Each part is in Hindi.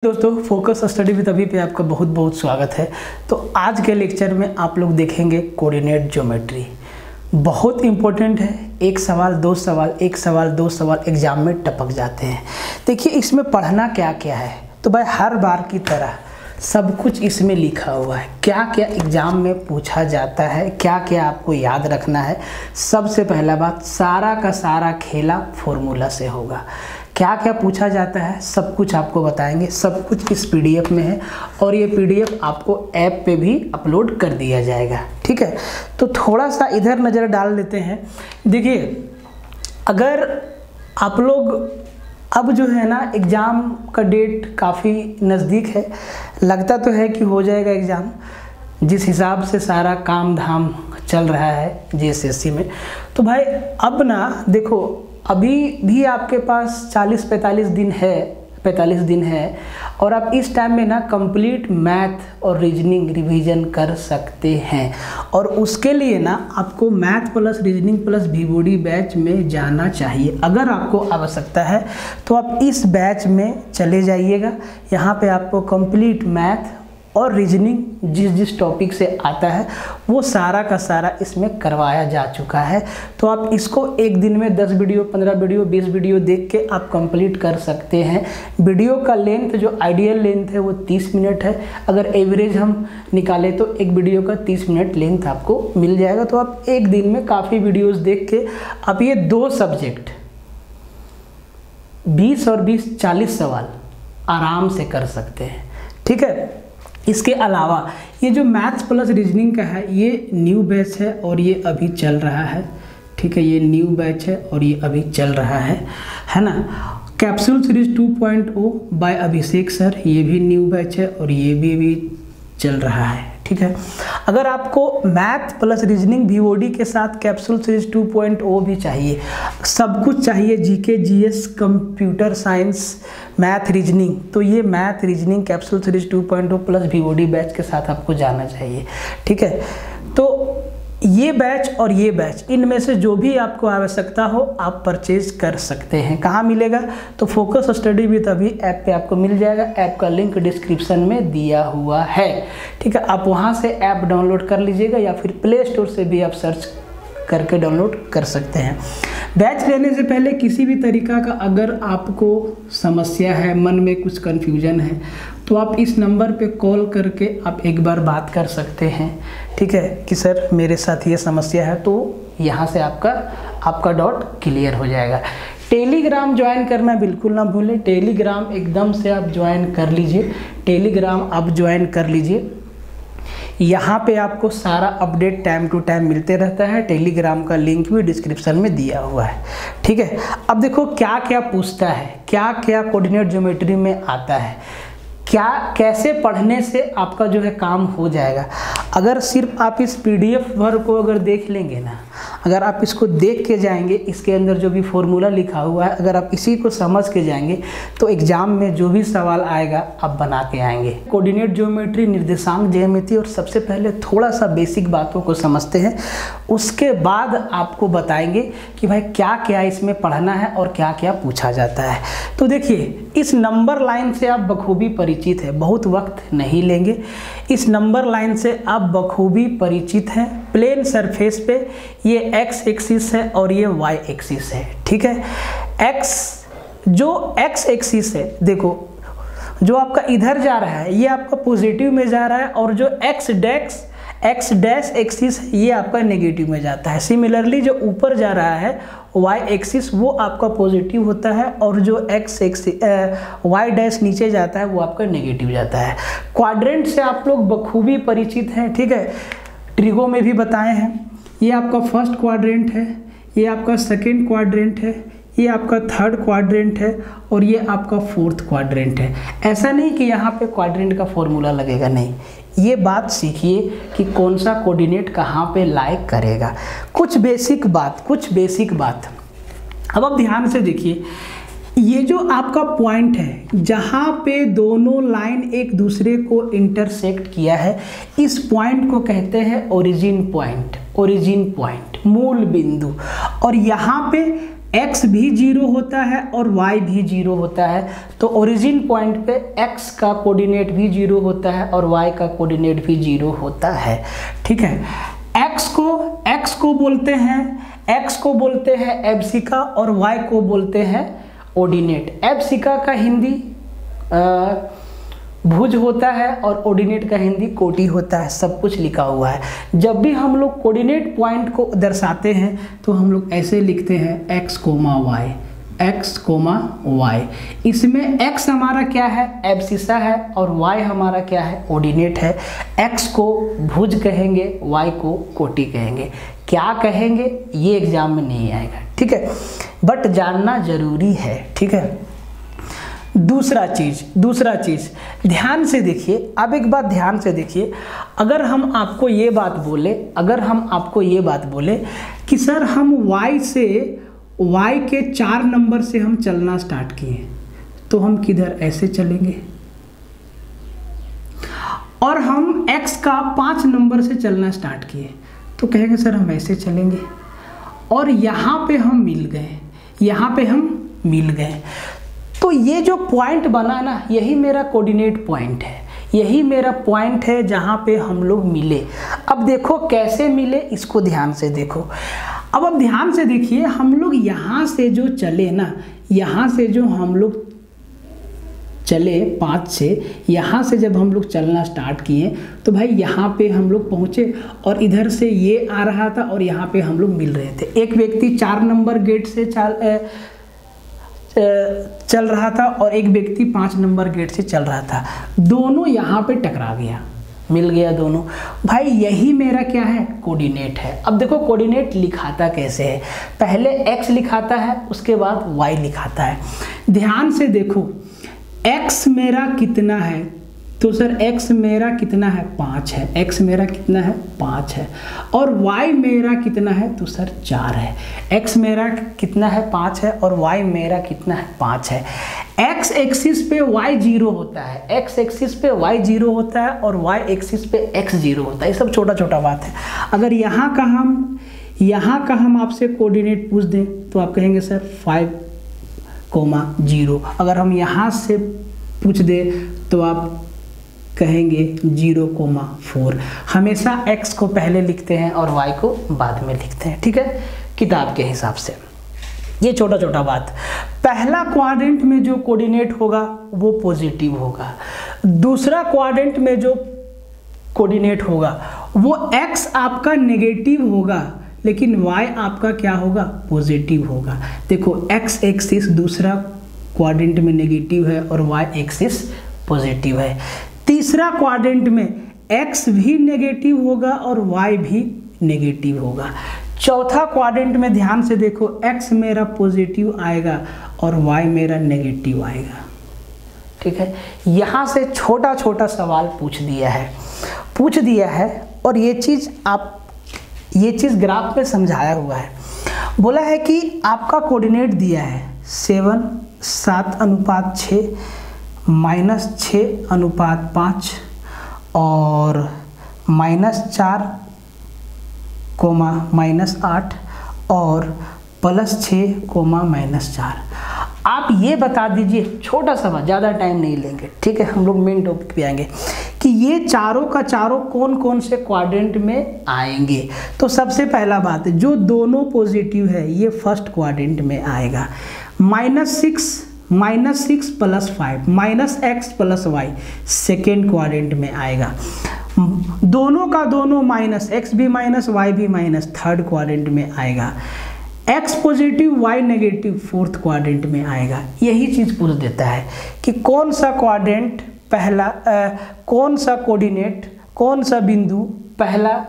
दोस्तों फोकस स्टडी विद अभी पे आपका बहुत बहुत स्वागत है। तो आज के लेक्चर में आप लोग देखेंगे कोऑर्डिनेट ज्योमेट्री। बहुत इंपॉर्टेंट है। एक सवाल दो सवाल, एक सवाल दो सवाल एग्जाम में टपक जाते हैं। देखिए इसमें पढ़ना क्या क्या है, तो भाई हर बार की तरह सब कुछ इसमें लिखा हुआ है। क्या क्या एग्जाम में पूछा जाता है, क्या क्या आपको याद रखना है। सबसे पहला बात, सारा का सारा खेला फॉर्मूला से होगा। क्या क्या पूछा जाता है सब कुछ आपको बताएंगे। सब कुछ इस पीडीएफ में है और ये पीडीएफ आपको ऐप पे भी अपलोड कर दिया जाएगा। ठीक है, तो थोड़ा सा इधर नज़र डाल लेते हैं। देखिए अगर आप लोग अब जो है ना एग्ज़ाम का डेट काफ़ी नज़दीक है, लगता तो है कि हो जाएगा एग्ज़ाम, जिस हिसाब से सारा काम धाम चल रहा है जीएसएससी में। तो भाई अब ना देखो अभी भी आपके पास 40-45 दिन है और आप इस टाइम में ना कंप्लीट मैथ और रीजनिंग रिवीजन कर सकते हैं। और उसके लिए ना आपको math plus reasoning plus VBD batch में जाना चाहिए। अगर आपको आवश्यकता है तो आप इस बैच में चले जाइएगा। यहाँ पे आपको कंप्लीट मैथ और रीजनिंग जिस टॉपिक से आता है वो सारा का सारा इसमें करवाया जा चुका है। तो आप इसको एक दिन में 10 वीडियो 15 वीडियो 20 वीडियो देख के आप कंप्लीट कर सकते हैं। वीडियो का लेंथ जो आइडियल लेंथ है वो 30 मिनट है। अगर एवरेज हम निकालें तो एक वीडियो का 30 मिनट लेंथ आपको मिल जाएगा। तो आप एक दिन में काफ़ी वीडियोस देख के आप ये 2 सब्जेक्ट 20 और 20 40 सवाल आराम से कर सकते हैं। ठीक है, इसके अलावा ये जो मैथ्स प्लस रीजनिंग का है ये न्यू बैच है और ये अभी चल रहा है। ठीक है, ये न्यू बैच है और ये अभी चल रहा है ना। कैप्सूल सीरीज 2.0 बाय अभिषेक सर, ये भी न्यू बैच है और ये भी चल रहा है। ठीक है, अगर आपको मैथ प्लस रीजनिंग वीओडी के साथ कैप्सूल सीरीज 2.0 भी चाहिए, सब कुछ चाहिए, GK GS computer science math reasoning, तो ये math reasoning capsule series 2.0 plus VOD batch के साथ आपको जाना चाहिए। ठीक है, तो ये बैच और ये बैच इनमें से जो भी आपको आवश्यकता हो आप परचेज कर सकते हैं। कहाँ मिलेगा, तो फोकस स्टडी विद अभी ऐप पे आपको मिल जाएगा। ऐप का लिंक डिस्क्रिप्शन में दिया हुआ है। ठीक है, आप वहाँ से ऐप डाउनलोड कर लीजिएगा या फिर प्ले स्टोर से भी आप सर्च करके डाउनलोड कर सकते हैं। बैच लेने से पहले किसी भी तरीका का अगर आपको समस्या है, मन में कुछ कन्फ्यूजन है, तो आप इस नंबर पे कॉल करके आप एक बार बात कर सकते हैं। ठीक है, कि सर मेरे साथ ये समस्या है, तो यहाँ से आपका डाउट क्लियर हो जाएगा। टेलीग्राम ज्वाइन करना बिल्कुल ना भूलें। टेलीग्राम एकदम से आप ज्वाइन कर लीजिए। टेलीग्राम आप ज्वाइन कर लीजिए। यहाँ पे आपको सारा अपडेट टाइम टू टाइम मिलते रहता है। टेलीग्राम का लिंक भी डिस्क्रिप्शन में दिया हुआ है। ठीक है, अब देखो क्या क्या पूछता है, क्या क्या कोऑर्डिनेट ज्योमेट्री में आता है, क्या कैसे पढ़ने से आपका जो है काम हो जाएगा। अगर सिर्फ आप इस पीडीएफ भर को अगर देख लेंगे ना, अगर आप इसको देख के जाएंगे, इसके अंदर जो भी फॉर्मूला लिखा हुआ है अगर आप इसी को समझ के जाएंगे तो एग्जाम में जो भी सवाल आएगा आप बना के आएंगे। कोऑर्डिनेट ज्योमेट्री, निर्देशांक ज्यामिति, और सबसे पहले थोड़ा सा बेसिक बातों को समझते हैं, उसके बाद आपको बताएंगे कि भाई क्या क्या इसमें पढ़ना है और क्या क्या पूछा जाता है। तो देखिए इस नंबर लाइन से आप बखूबी परिचित है, बहुत वक्त नहीं लेंगे। इस नंबर लाइन से आप बखूबी परिचित हैं। प्लेन सरफेस पे ये एक्स एक्सिस है और ये वाई एक्सिस है। ठीक है, जो एक्स एक्सिस है, देखो जो आपका इधर जा रहा है ये आपका पॉजिटिव में जा रहा है और जो एक्स डैश एक्सिस ये आपका नेगेटिव में जाता है। सिमिलरली जो ऊपर जा रहा है वाई एक्सिस वो आपका पॉजिटिव होता है और जो वाई डैश नीचे जाता है वो आपका नेगेटिव जाता है। क्वाड्रेंट से आप लोग बखूबी परिचित हैं। ठीक है, ट्रिगो में भी बताए हैं। ये आपका फर्स्ट क्वाड्रेंट है, ये आपका सेकेंड क्वाड्रेंट है, ये आपका थर्ड क्वाड्रेंट है और ये आपका फोर्थ क्वाड्रेंट है। ऐसा नहीं कि यहाँ पे क्वाड्रेंट का फॉर्मूला लगेगा, नहीं, ये बात सीखिए कि कौन सा कोऑर्डिनेट कहाँ पे लाइक करेगा। कुछ बेसिक बात अब आप ध्यान से देखिए। ये जो आपका पॉइंट है जहाँ पे दोनों लाइन एक दूसरे को इंटरसेक्ट किया है, इस पॉइंट को कहते हैं ओरिजिन पॉइंट, मूल बिंदु। और यहाँ पे x भी 0 होता है और y भी 0 होता है, तो ओरिजिन पॉइंट पे x का कोऑर्डिनेट भी 0 होता है और y का कोऑर्डिनेट भी 0 होता है। ठीक है, x को बोलते हैं एब्सिका और y को बोलते हैं ऑर्डिनेट। एब्सिका का हिंदी भुज होता है और ऑर्डिनेट का हिंदी कोटि होता है, सब कुछ लिखा हुआ है। जब भी हम लोग कोऑर्डिनेट पॉइंट को दर्शाते हैं तो हम लोग ऐसे लिखते हैं x, y। इसमें x हमारा क्या है, एब्सिसा है, और y हमारा क्या है, ऑर्डिनेट है। x को भुज कहेंगे, y को कोटि कहेंगे। क्या कहेंगे ये एग्जाम में नहीं आएगा, ठीक है, बट जानना जरूरी है। ठीक है, दूसरा चीज ध्यान से देखिए। अब एक बात ध्यान से देखिए, अगर हम आपको ये बात बोले कि सर हम y के 4 नंबर से हम चलना स्टार्ट किए, तो हम किधर ऐसे चलेंगे, और हम x का 5 नंबर से चलना स्टार्ट किए तो कहेंगे सर हम ऐसे चलेंगे, और यहाँ पे हम मिल गए। तो ये जो पॉइंट बना ना, यही मेरा कोऑर्डिनेट पॉइंट है, यही मेरा पॉइंट है जहाँ पे हम लोग मिले। अब देखो कैसे मिले, इसको ध्यान से देखो। अब ध्यान से देखिए, हम लोग यहाँ से जो चले ना, यहाँ से जो हम लोग चले 5 से, यहाँ से जब हम लोग चलना स्टार्ट किए तो भाई यहाँ पे हम लोग पहुँचे, और इधर से ये आ रहा था और यहाँ पे हम लोग मिल रहे थे। एक व्यक्ति 4 नंबर गेट से चल रहा था और एक व्यक्ति 5 नंबर गेट से चल रहा था, दोनों यहाँ पे टकरा गया, मिल गया दोनों। भाई यही मेरा क्या है, कोऑर्डिनेट है। अब देखो कोऑर्डिनेट लिखाता कैसे है, पहले x लिखाता है, उसके बाद y लिखाता है। ध्यान से देखो, x मेरा कितना है, तो सर x मेरा कितना है, 5 है। x मेरा कितना है, 5 है। और y मेरा कितना है, तो सर 4 है। x मेरा कितना है, 5 है, और y मेरा कितना है, 5 है। x एक्सिस पे y 0 होता है, x एक्सिस पे y 0 होता है, और y एक्सिस पे x 0 होता है। ये सब छोटा छोटा बात है। अगर यहाँ का हम आपसे कोऑर्डिनेट पूछ दें तो आप कहेंगे सर 5,0। अगर हम यहाँ से पूछ दें तो आप कहेंगे 0,4। हमेशा x को पहले लिखते हैं और y को बाद में लिखते हैं, ठीक है, किताब के हिसाब से। ये छोटा छोटा बात। पहला क्वाड्रेंट में जो कोऑर्डिनेट होगा वो पॉजिटिव होगा, दूसरा क्वाड्रेंट में जो कोऑर्डिनेट होगा वो x आपका नेगेटिव होगा, लेकिन y आपका क्या होगा, पॉजिटिव होगा। देखो x एक्सिस दूसरा क्वाड्रेंट में नेगेटिव है और y एक्सिस पॉजिटिव है। तीसरा क्वाड्रेंट में x भी नेगेटिव होगा और y भी नेगेटिव होगा। चौथा क्वाड्रेंट में ध्यान से देखो, x मेरा पॉजिटिव आएगा और y मेरा नेगेटिव आएगा, ठीक है। यहाँ से छोटा छोटा सवाल पूछ दिया है और ये चीज़ ग्राफ पे समझाया हुआ है। बोला है कि आपका कोऑर्डिनेट दिया है 7:6 -6:5 और -4, -8 और +6, -4। आप ये बता दीजिए, छोटा सा, ज़्यादा टाइम नहीं लेंगे, ठीक है, हम लोग मेन टॉपिक पे आएंगे कि ये चारों का चारों कौन कौन से क्वाड्रेंट में आएंगे। तो सबसे पहला बात है, जो दोनों पॉजिटिव है ये फर्स्ट क्वाड्रेंट में आएगा। -6 + 5 -x + y सेकेंड क्वाड्रेंट में आएगा। दोनों का दोनों माइनस, x भी माइनस y भी माइनस, थर्ड क्वाड्रेंट में आएगा। x positive y negative fourth quadrant में आएगा। यही चीज़ पूछ देता है कि कौन सा क्वाड्रेंट पहला, कौन सा कोऑर्डिनेट, कौन सा बिंदु पहला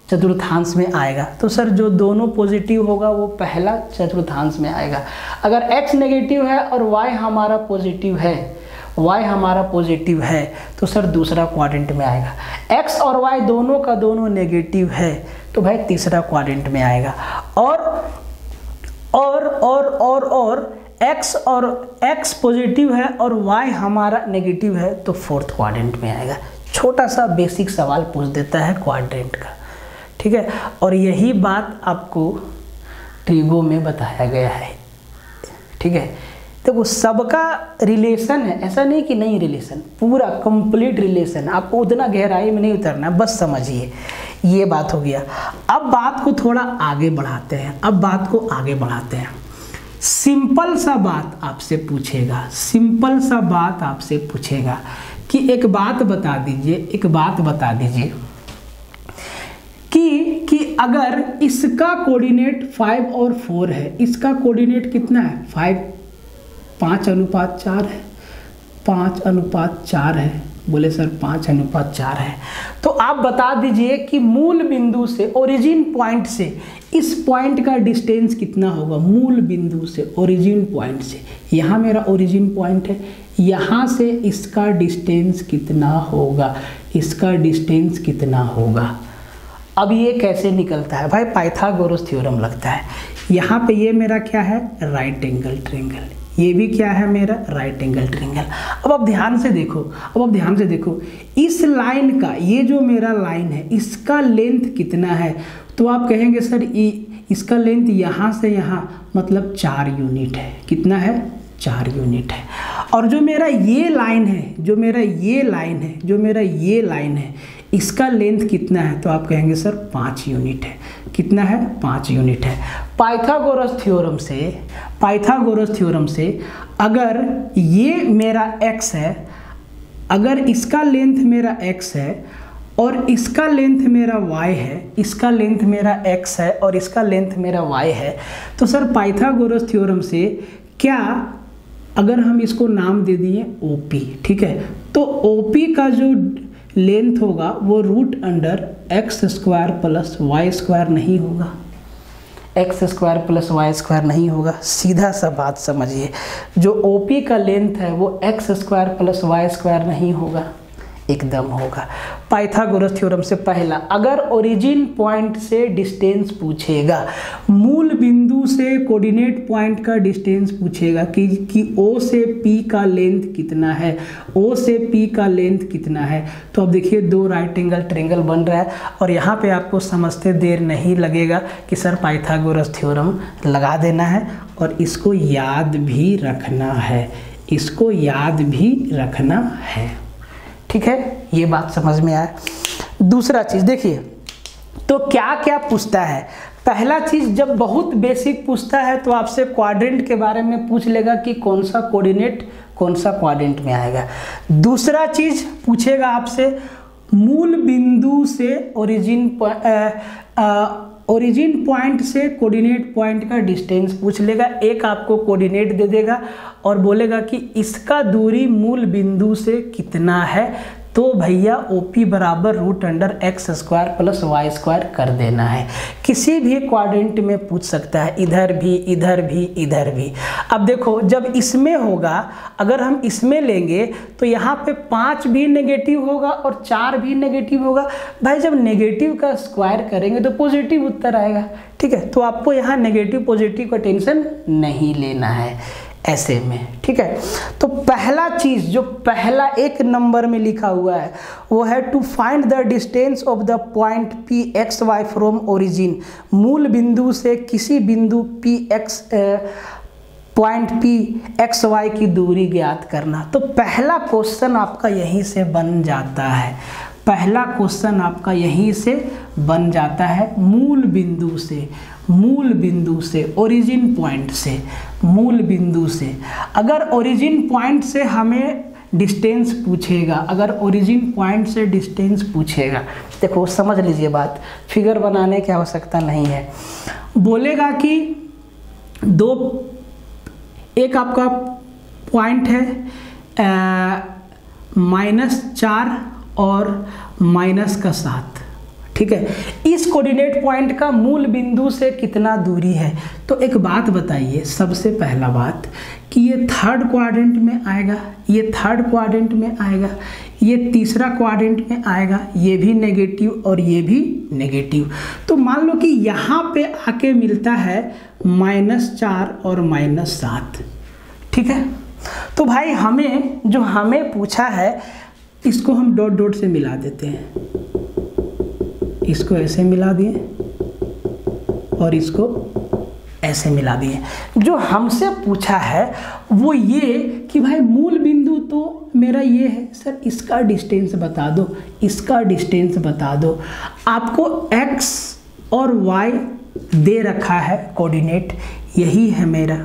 चतुर्थांश में आएगा। तो सर जो दोनों पॉजिटिव होगा वो पहला चतुर्थांश में आएगा। अगर x नेगेटिव है और y हमारा पॉजिटिव है तो सर दूसरा क्वाड्रेंट में आएगा। x और y दोनों का दोनों नेगेटिव है तो भाई तीसरा क्वाड्रेंट में आएगा। और x पॉजिटिव है और y हमारा नेगेटिव है तो फोर्थ क्वाड्रेंट में आएगा। छोटा सा बेसिक सवाल पूछ देता है क्वाड्रेंट का, ठीक है। और यही बात आपको ट्रिगो में बताया गया है। ठीक है। देखो सबका रिलेशन है, ऐसा नहीं कि नहीं रिलेशन, पूरा कंप्लीट रिलेशन, आपको उतना गहराई में नहीं उतरना, बस समझिए, ये बात हो गया। अब बात को थोड़ा आगे बढ़ाते हैं, अब बात को आगे बढ़ाते हैं। सिंपल सा बात आपसे पूछेगा, सिंपल सा बात आपसे पूछेगा कि एक बात बता दीजिए, एक बात बता दीजिए कि अगर इसका कोऑर्डिनेट 5 और 4 है, इसका कोऑर्डिनेट कितना है 5:4 है, 5:4 है। बोले सर 5:4 है, तो आप बता दीजिए कि मूल बिंदु से, ओरिजिन पॉइंट से इस पॉइंट का डिस्टेंस कितना होगा। मूल बिंदु से ओरिजिन पॉइंट से, यहाँ मेरा ओरिजिन पॉइंट है, यहाँ से इसका डिस्टेंस कितना होगा, इसका डिस्टेंस कितना होगा। अब ये कैसे निकलता है भाई, पाइथागोरस थ्योरम लगता है। यहाँ पे ये मेरा क्या है, राइट एंगल ट्रायंगल, ये भी क्या है मेरा, राइट एंगल ट्रायंगल। अब आप ध्यान से देखो, अब आप ध्यान से देखो, इस लाइन का, ये जो मेरा लाइन है, इसका लेंथ कितना है, तो आप कहेंगे सर इसका लेंथ यहाँ से यहाँ मतलब 4 यूनिट है। कितना है, 4 यूनिट है। और जो मेरा ये लाइन है, जो मेरा ये लाइन है, जो मेरा ये लाइन है, इसका लेंथ कितना है, तो आप कहेंगे सर 5 यूनिट है। कितना है, 5 यूनिट है। पाइथागोरस थ्योरम से, पाइथागोरस थ्योरम से अगर ये मेरा x है, अगर इसका लेंथ मेरा x है और इसका लेंथ मेरा y है, इसका लेंथ मेरा x है और इसका लेंथ मेरा y है, तो सर पाइथागोरस थ्योरम से क्या, अगर हम इसको नाम दे दिए OP, ठीक है, तो OP का जो लेंथ होगा वो √x² + y² नहीं होगा, x² + y² नहीं होगा। सीधा सा बात समझिए, जो OP का लेंथ है वो x² + y² नहीं होगा, एकदम होगा। पाइथागोरस थ्योरम से पहला, अगर ओरिजिन पॉइंट से डिस्टेंस पूछेगा, मूल बिंदु से कोऑर्डिनेट पॉइंट का डिस्टेंस पूछेगा कि O से P का लेंथ कितना है, O से P का लेंथ कितना है, तो अब देखिए 2 राइट एंगल ट्रायंगल बन रहा है। और यहाँ पे आपको समझते देर नहीं लगेगा कि सर पाइथागोरस थ्योरम लगा देना है और इसको याद भी रखना है, इसको याद भी रखना है, ठीक है। ये बात समझ में आया। दूसरा चीज देखिए, तो क्या क्या पूछता है। पहला चीज, जब बहुत बेसिक पूछता है तो आपसे क्वाड्रेंट के बारे में पूछ लेगा कि कौन सा कोऑर्डिनेट कौन सा क्वाड्रेंट में आएगा। दूसरा चीज पूछेगा आपसे मूल बिंदु से ओरिजिन पॉइंट से कोऑर्डिनेट पॉइंट का डिस्टेंस पूछ लेगा। एक आपको कोऑर्डिनेट दे देगा और बोलेगा कि इसका दूरी मूल बिंदु से कितना है, तो भैया OP बराबर √x² + y² कर देना है। किसी भी क्वाड्रेंट में पूछ सकता है, इधर भी, इधर भी, इधर भी। अब देखो, जब इसमें होगा, अगर हम इसमें लेंगे तो यहाँ पे 5 भी नेगेटिव होगा और 4 भी नेगेटिव होगा। भाई जब नेगेटिव का स्क्वायर करेंगे तो पॉजिटिव उत्तर आएगा, ठीक है। तो आपको यहाँ नेगेटिव पॉजिटिव का टेंशन नहीं लेना है ऐसे में, ठीक है। तो पहला चीज जो पहला 1 नंबर में लिखा हुआ है वो है to find the distance of the point PXY from origin. मूल बिंदु से किसी बिंदु पॉइंट PXY की दूरी ज्ञात करना। तो पहला क्वेश्चन आपका यहीं से बन जाता है, पहला क्वेश्चन आपका यहीं से बन जाता है। मूल बिंदु से, मूल बिंदु से, ओरिजिन पॉइंट से, मूल बिंदु से। अगर ओरिजिन पॉइंट से हमें डिस्टेंस पूछेगा, अगर ओरिजिन पॉइंट से डिस्टेंस पूछेगा, देखो समझ लीजिए बात, फिगर बनाने की आवश्यकता नहीं है। बोलेगा कि एक आपका पॉइंट है -4 और -7, ठीक है। इस कोऑर्डिनेट पॉइंट का मूल बिंदु से कितना दूरी है। तो एक बात बताइए, सबसे पहला बात कि ये 3rd क्वाड्रेंट में आएगा, ये 3rd क्वाड्रेंट में आएगा, ये 3रा क्वाड्रेंट में आएगा, ये भी नेगेटिव और ये भी नेगेटिव। तो मान लो कि यहाँ पे आके मिलता है -4 और -7, ठीक है। तो भाई हमें पूछा है, इसको हम डॉट डॉट से मिला देते हैं, इसको ऐसे मिला दिए और इसको ऐसे मिला दिए। जो हमसे पूछा है वो ये कि भाई मूल बिंदु तो मेरा ये है सर, इसका डिस्टेंस बता दो, इसका डिस्टेंस बता दो। आपको x और y दे रखा है कोऑर्डिनेट, यही है मेरा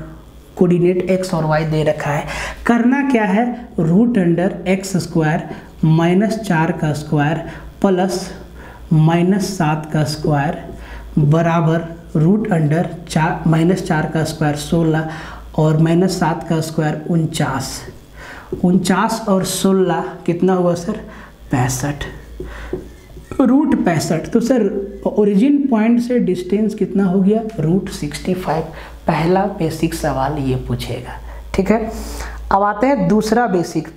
कोऑर्डिनेट, x और y दे रखा है। करना क्या है, रूट अंडर x स्क्वायर -4 का स्क्वायर प्लस -7 का स्क्वायर बराबर रूट अंडर -4 का स्क्वायर 16 और -7 का स्क्वायर 49 और 16 कितना हुआ सर, 65, रूट 65। तो सर ओरिजिन पॉइंट से डिस्टेंस कितना हो गया, रूट 65। पहला बेसिक सवाल ये पूछेगा, ठीक है। अब आते हैं दूसरा बेसिक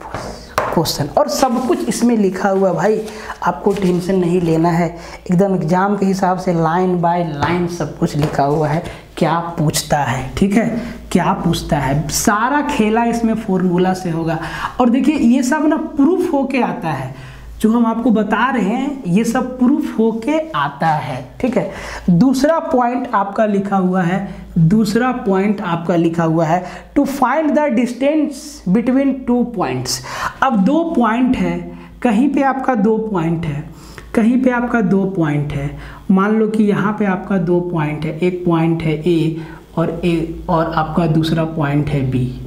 क्वेश्चन, और सब कुछ इसमें लिखा हुआ भाई, आपको टेंशन नहीं लेना है, एकदम एग्जाम के हिसाब से लाइन बाय लाइन सब कुछ लिखा हुआ है, क्या पूछता है, ठीक है, क्या पूछता है, सारा खेला इसमें फॉर्मूला से होगा। और देखिए ये सब ना प्रूफ होके आता है, जो हम आपको बता रहे हैं ये सब प्रूफ होके आता है, ठीक है। दूसरा पॉइंट आपका लिखा हुआ है, दूसरा पॉइंट आपका लिखा हुआ है to find the distance between 2 points. अब 2 पॉइंट है, कहीं पे आपका 2 पॉइंट है, कहीं पे आपका 2 पॉइंट है। मान लो कि यहाँ पे आपका 2 पॉइंट है, एक पॉइंट है ए और आपका दूसरा पॉइंट है बी,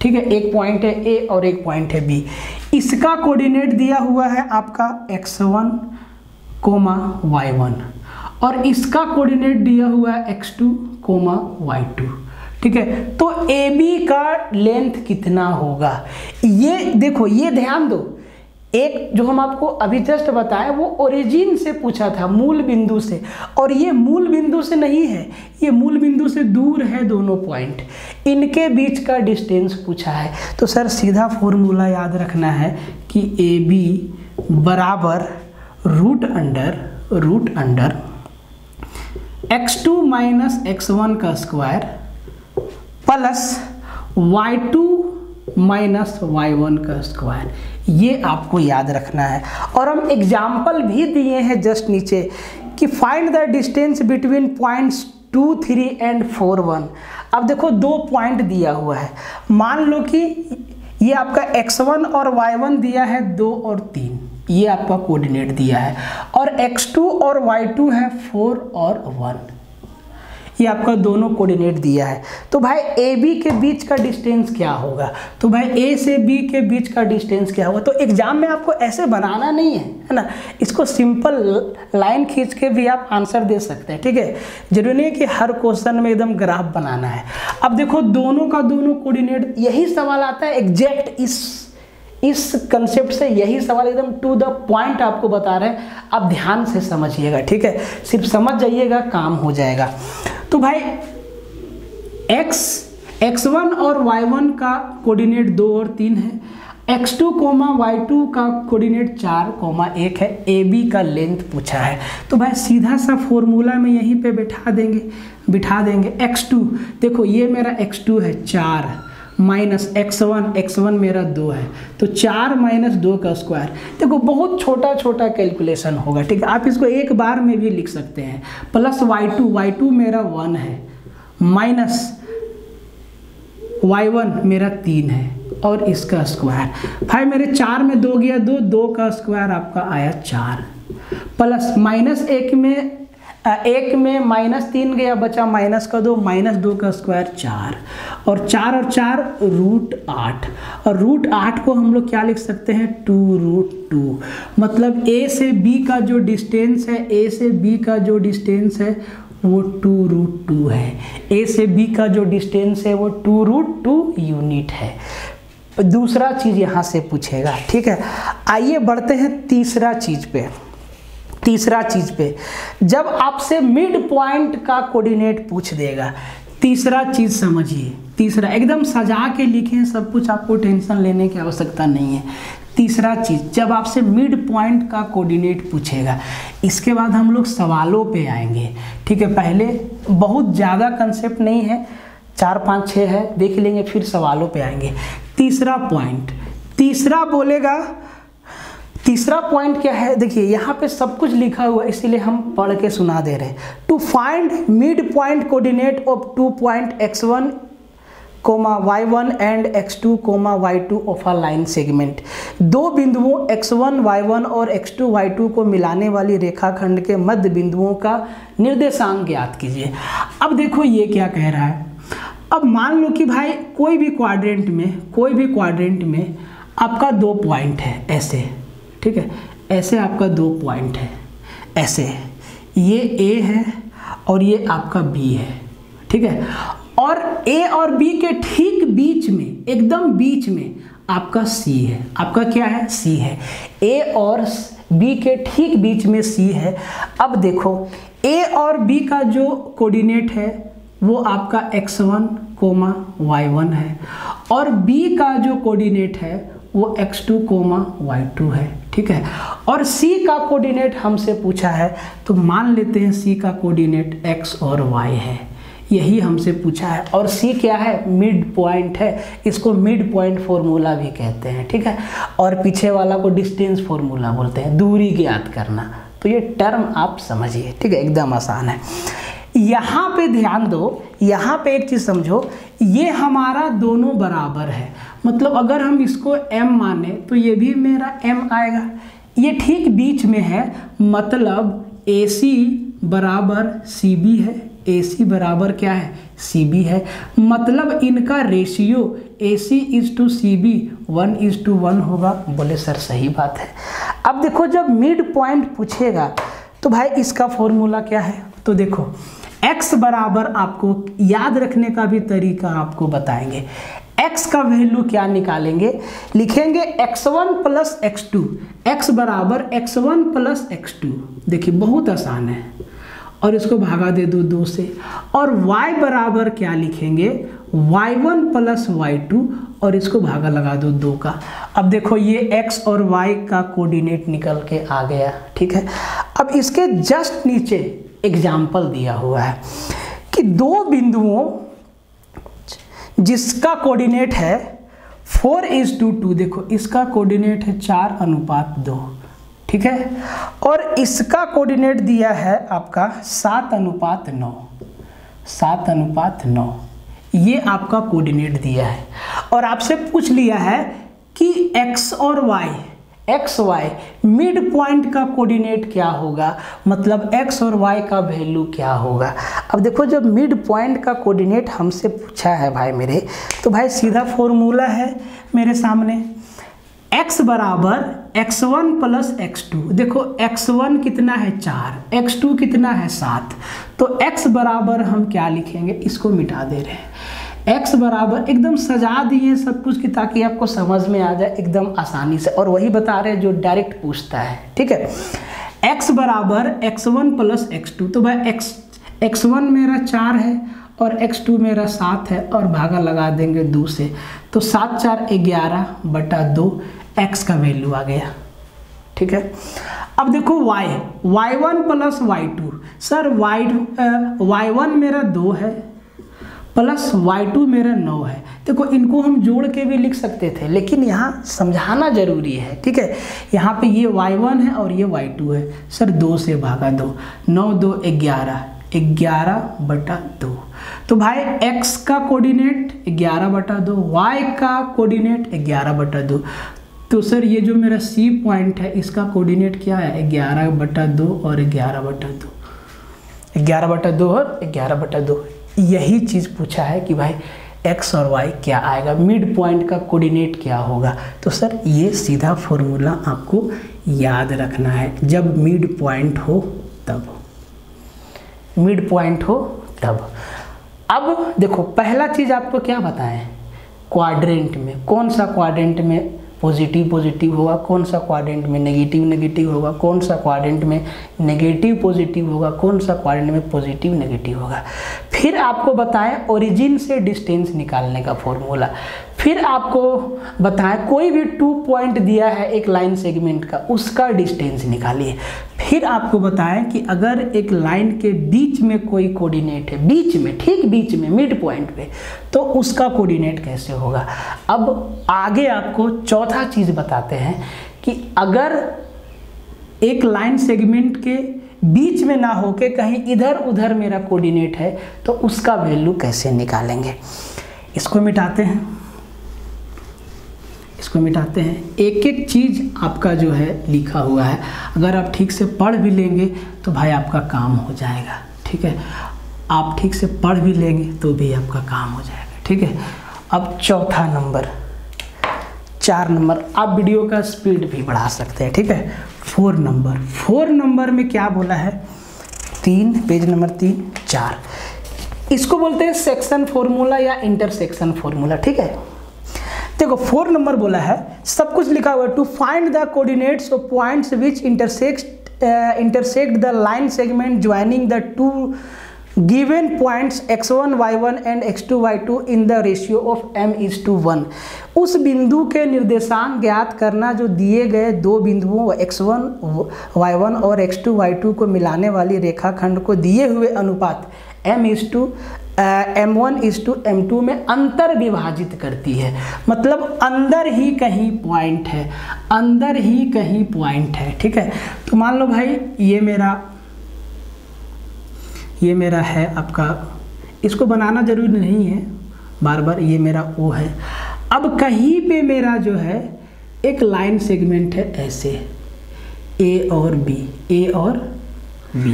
ठीक है, एक पॉइंट है ए और एक पॉइंट है बी। इसका कोऑर्डिनेट दिया हुआ है आपका x1, y1 और इसका कोऑर्डिनेट दिया हुआ है x2, y2, ठीक है। तो AB का लेंथ कितना होगा, ये देखो, ये ध्यान दो, एक जो हम आपको अभी जस्ट बताए वो ओरिजिन से पूछा था, मूल बिंदु से, और ये मूल बिंदु से नहीं है, ये मूल बिंदु से दूर है दोनों पॉइंट, इनके बीच का डिस्टेंस पूछा है। तो सर सीधा फॉर्मूला याद रखना है कि AB बराबर root under x2 minus x1 का square plus y2 minus y1 का स्क्वायर, ये आपको याद रखना है। और हम एग्जाम्पल भी दिए हैं जस्ट नीचे कि find the distance between points 2, 3 and 4, 1। अब देखो 2 पॉइंट दिया हुआ है, मान लो कि ये आपका x1 और y1 दिया है 2 और 3, ये आपका कोऑर्डिनेट दिया है, और x2 और y2 है 4 और 1, ये आपका दोनों कोऑर्डिनेट दिया है। तो भाई AB के बीच का डिस्टेंस क्या होगा, तो भाई A से B के बीच का डिस्टेंस क्या होगा। तो एग्जाम में आपको ऐसे बनाना नहीं है ना, इसको सिंपल लाइन खींच के भी आप आंसर दे सकते हैं, ठीक है। जरूरी नहीं है कि हर क्वेश्चन में एकदम ग्राफ बनाना है। अब देखो दोनों का दोनों कोऑर्डिनेट, यही सवाल आता है एग्जैक्ट इस कंसेप्ट से, यही सवाल एकदम टू द पॉइंट आपको बता रहे हैं, आप ध्यान से समझिएगा, ठीक है, सिर्फ समझ जाइएगा काम हो जाएगा। तो भाई x1 और y1 का कोऑर्डिनेट 2 और 3 है, x2, y2 का कोऑर्डिनेट 4, 1 है, AB का लेंथ पूछा है। तो भाई सीधा सा फॉर्मूला में यहीं पे बिठा देंगे x2, देखो ये मेरा x2 है 4 माइनस x1 मेरा 2 है, तो 4 माइनस 2 का स्क्वायर। देखो बहुत छोटा कैलकुलेशन होगा, ठीक है, आप इसको एक बार में भी लिख सकते हैं, प्लस y2 मेरा 1 है, माइनस y1 मेरा 3 है और इसका स्क्वायर। भाई मेरे 4 में 2 गया 2 का स्क्वायर आपका आया 4, प्लस माइनस 1 में माइनस 3 गया, बचा माइनस का 2, माइनस 2 का स्क्वायर 4, और 4 और 4 रूट 8, और रूट 8 को हम लोग क्या लिख सकते हैं, 2√2। मतलब A से B का जो डिस्टेंस है, A से B का जो डिस्टेंस है वो 2√2 है, A से B का जो डिस्टेंस है वो 2√2 यूनिट है। दूसरा चीज़ यहाँ से पूछेगा, ठीक है। आइए बढ़ते हैं तीसरा चीज पे, जब आपसे मिड पॉइंट का कोऑर्डिनेट पूछ देगा, तीसरा चीज समझिए, तीसरा एकदम सजा के लिखें सब कुछ, आपको टेंशन लेने की आवश्यकता नहीं है। तीसरा चीज, जब आपसे मिड पॉइंट का कोऑर्डिनेट पूछेगा, इसके बाद हम लोग सवालों पे आएंगे, ठीक है। पहले बहुत ज़्यादा कंसेप्ट नहीं है, 4, 5, 6 है, देख लेंगे, फिर सवालों पे आएंगे। तीसरा पॉइंट, तीसरा तीसरा पॉइंट क्या है, देखिए यहाँ पे सब कुछ लिखा हुआ है इसीलिए हम पढ़ के सुना दे रहे हैं। To find mid point coordinate of 2 point x1, y1 and x2, y2 of a line segment. दो बिंदुओं x1, y1 और x2, y2 को मिलाने वाली रेखाखंड के मध्य बिंदुओं का निर्देशांक ज्ञात कीजिए। अब देखो ये क्या कह रहा है। अब मान लो कि भाई कोई भी क्वाड्रेंट में आपका 2 पॉइंट है ऐसे, ठीक है, ऐसे आपका 2 पॉइंट है ऐसे, ये A है और ये आपका B है, ठीक है, और A और B के ठीक बीच में, एकदम बीच में आपका C है। आपका क्या है? C है। A और B के ठीक बीच में C है। अब देखो A और B का जो कोऑर्डिनेट है वो आपका x1, y1 है और B का जो कोऑर्डिनेट है वो x2, y2 है, ठीक है। और C का कोऑर्डिनेट हमसे पूछा है तो मान लेते हैं C का कोऑर्डिनेट x और y है, यही हमसे पूछा है। और C क्या है? मिड पॉइंट है, इसको मिड पॉइंट फॉर्मूला भी कहते हैं, ठीक है। और पीछे वाला को डिस्टेंस फॉर्मूला बोलते हैं, दूरी ज्ञात करना। तो ये टर्म आप समझिए, ठीक है, एकदम आसान है। यहाँ पे ध्यान दो, यहाँ पे एक चीज़ समझो, ये हमारा दोनों बराबर है, मतलब अगर हम इसको m माने तो ये भी मेरा m आएगा। ये ठीक बीच में है, मतलब AC बराबर CB है, AC बराबर क्या है? CB है, मतलब इनका रेशियो AC/CB 1:1 होगा। बोले सर सही बात है। अब देखो जब मिड पॉइंट पूछेगा तो भाई इसका फॉर्मूला क्या है? तो देखो x बराबर, आपको याद रखने का भी तरीका आपको बताएंगे। x का वैल्यू क्या निकालेंगे? लिखेंगे x1 प्लस x2, x बराबर x1 प्लस x2। देखिए बहुत आसान है, और इसको भागा दे दो 2 से। और y बराबर क्या लिखेंगे? y1 प्लस y2 और इसको भागा लगा दो 2 का। अब देखो ये x और y का कोऑर्डिनेट निकल के आ गया, ठीक है। अब इसके जस्ट नीचे एग्जाम्पल दिया हुआ है कि 2 बिंदुओं जिसका कोऑर्डिनेट है 4:2, देखो इसका कोऑर्डिनेट है 4:2, ठीक है, और इसका कोऑर्डिनेट दिया है आपका 7:9, 7:9, ये आपका कोऑर्डिनेट दिया है। और आपसे पूछ लिया है कि x और y मिड पॉइंट का कोऑर्डिनेट क्या होगा, मतलब x और y का वैल्यू क्या होगा। अब देखो जब मिड पॉइंट का कोऑर्डिनेट हमसे पूछा है भाई मेरे, तो भाई सीधा फॉर्मूला है मेरे सामने, x बराबर x1 प्लस x2। देखो x1 कितना है 4, x2 कितना है 7, तो x बराबर हम क्या लिखेंगे? इसको मिटा दे रहे हैं। x बराबर एकदम सजा दिए सब कुछ कि ताकि आपको समझ में आ जाए एकदम आसानी से, और वही बता रहे हैं जो डायरेक्ट पूछता है, ठीक है। x बराबर x1 प्लस x2, तो भाई x1 मेरा 4 है और x2 मेरा 7 है, और भागा लगा देंगे 2 से, तो 7 4 11/2 x का वैल्यू आ गया, ठीक है। अब देखो y1 plus y2, sir y1 मेरा 2 है प्लस y2 मेरा 9 है। देखो इनको हम जोड़ के भी लिख सकते थे, लेकिन यहाँ समझाना जरूरी है, ठीक है। यहाँ पे ये y1 है और ये y2 है, सर 2 से भागा दो, 9 2 11, 11/2। तो भाई x का कोऑर्डिनेट 11/2, y का कोऑर्डिनेट 11/2। तो सर ये जो मेरा C पॉइंट है इसका कोऑर्डिनेट क्या है? 11/2 और 11/2, 11/2 और 11/2। यही चीज़ पूछा है कि भाई x और y क्या आएगा, मिड पॉइंट का कोऑर्डिनेट क्या होगा। तो सर ये सीधा फॉर्मूला आपको याद रखना है, जब मिड पॉइंट हो तब, मिड पॉइंट हो तब। अब देखो पहला चीज़ आपको क्या बताएं, क्वाड्रेंट में कौन सा क्वाड्रेंट में पॉजिटिव होगा, कौन सा क्वाड्रेंट में नेगेटिव होगा, कौन सा क्वाड्रेंट में नेगेटिव पॉजिटिव होगा, कौन सा क्वाड्रेंट में पॉजिटिव नेगेटिव होगा। फिर आपको बताएं ओरिजिन से डिस्टेंस निकालने का फॉर्मूला। फिर आपको बताएं कोई भी 2 पॉइंट दिया है एक लाइन सेगमेंट का, उसका डिस्टेंस निकालिए। फिर आपको बताएं कि अगर एक लाइन के बीच में कोई कोऑर्डिनेट है, बीच में, ठीक बीच में, मिड पॉइंट पे, तो उसका कोऑर्डिनेट कैसे होगा। अब आगे आपको चौथा चीज़ बताते हैं कि अगर एक लाइन सेगमेंट के बीच में ना होके कहीं इधर उधर मेरा कोऑर्डिनेट है तो उसका वैल्यू कैसे निकालेंगे। इसको मिटाते हैं, इसको मिटाते हैं। एक एक चीज़ आपका जो है लिखा हुआ है, अगर आप ठीक से पढ़ भी लेंगे तो भाई आपका काम हो जाएगा। ठीक है, आप ठीक से पढ़ भी लेंगे तो भी आपका काम हो जाएगा। ठीक है, अब चौथा नंबर, 4 नंबर, आप वीडियो का स्पीड भी बढ़ा सकते हैं। ठीक है, 4 नंबर, 4 नंबर में क्या बोला है, 3, पेज नंबर 3, 4, इसको बोलते हैं सेक्शन फॉर्मूला या इंटरसेक्शन फॉर्मूला। ठीक है, देखो 4 नंबर बोला है, सब कुछ लिखा हुआ है, to find the coordinates of points which intersect the line segment joining the two given points x1 y1 and x2 y2 in the ratio of m:1। उस बिंदु के निर्देशांक ज्ञात करना जो दिए गए दो बिंदुओं x1 y1 और x2 y2 को मिलाने वाली रेखाखंड को दिए हुए अनुपात m1:m2 में अंतर विभाजित करती है। मतलब अंदर ही कहीं पॉइंट है, अंदर ही कहीं पॉइंट है। ठीक है, तो मान लो भाई ये मेरा है आपका, इसको बनाना जरूरी नहीं है बार बार, ये मेरा O है। अब कहीं पे मेरा जो है एक लाइन सेगमेंट है ऐसे A और B, A और B,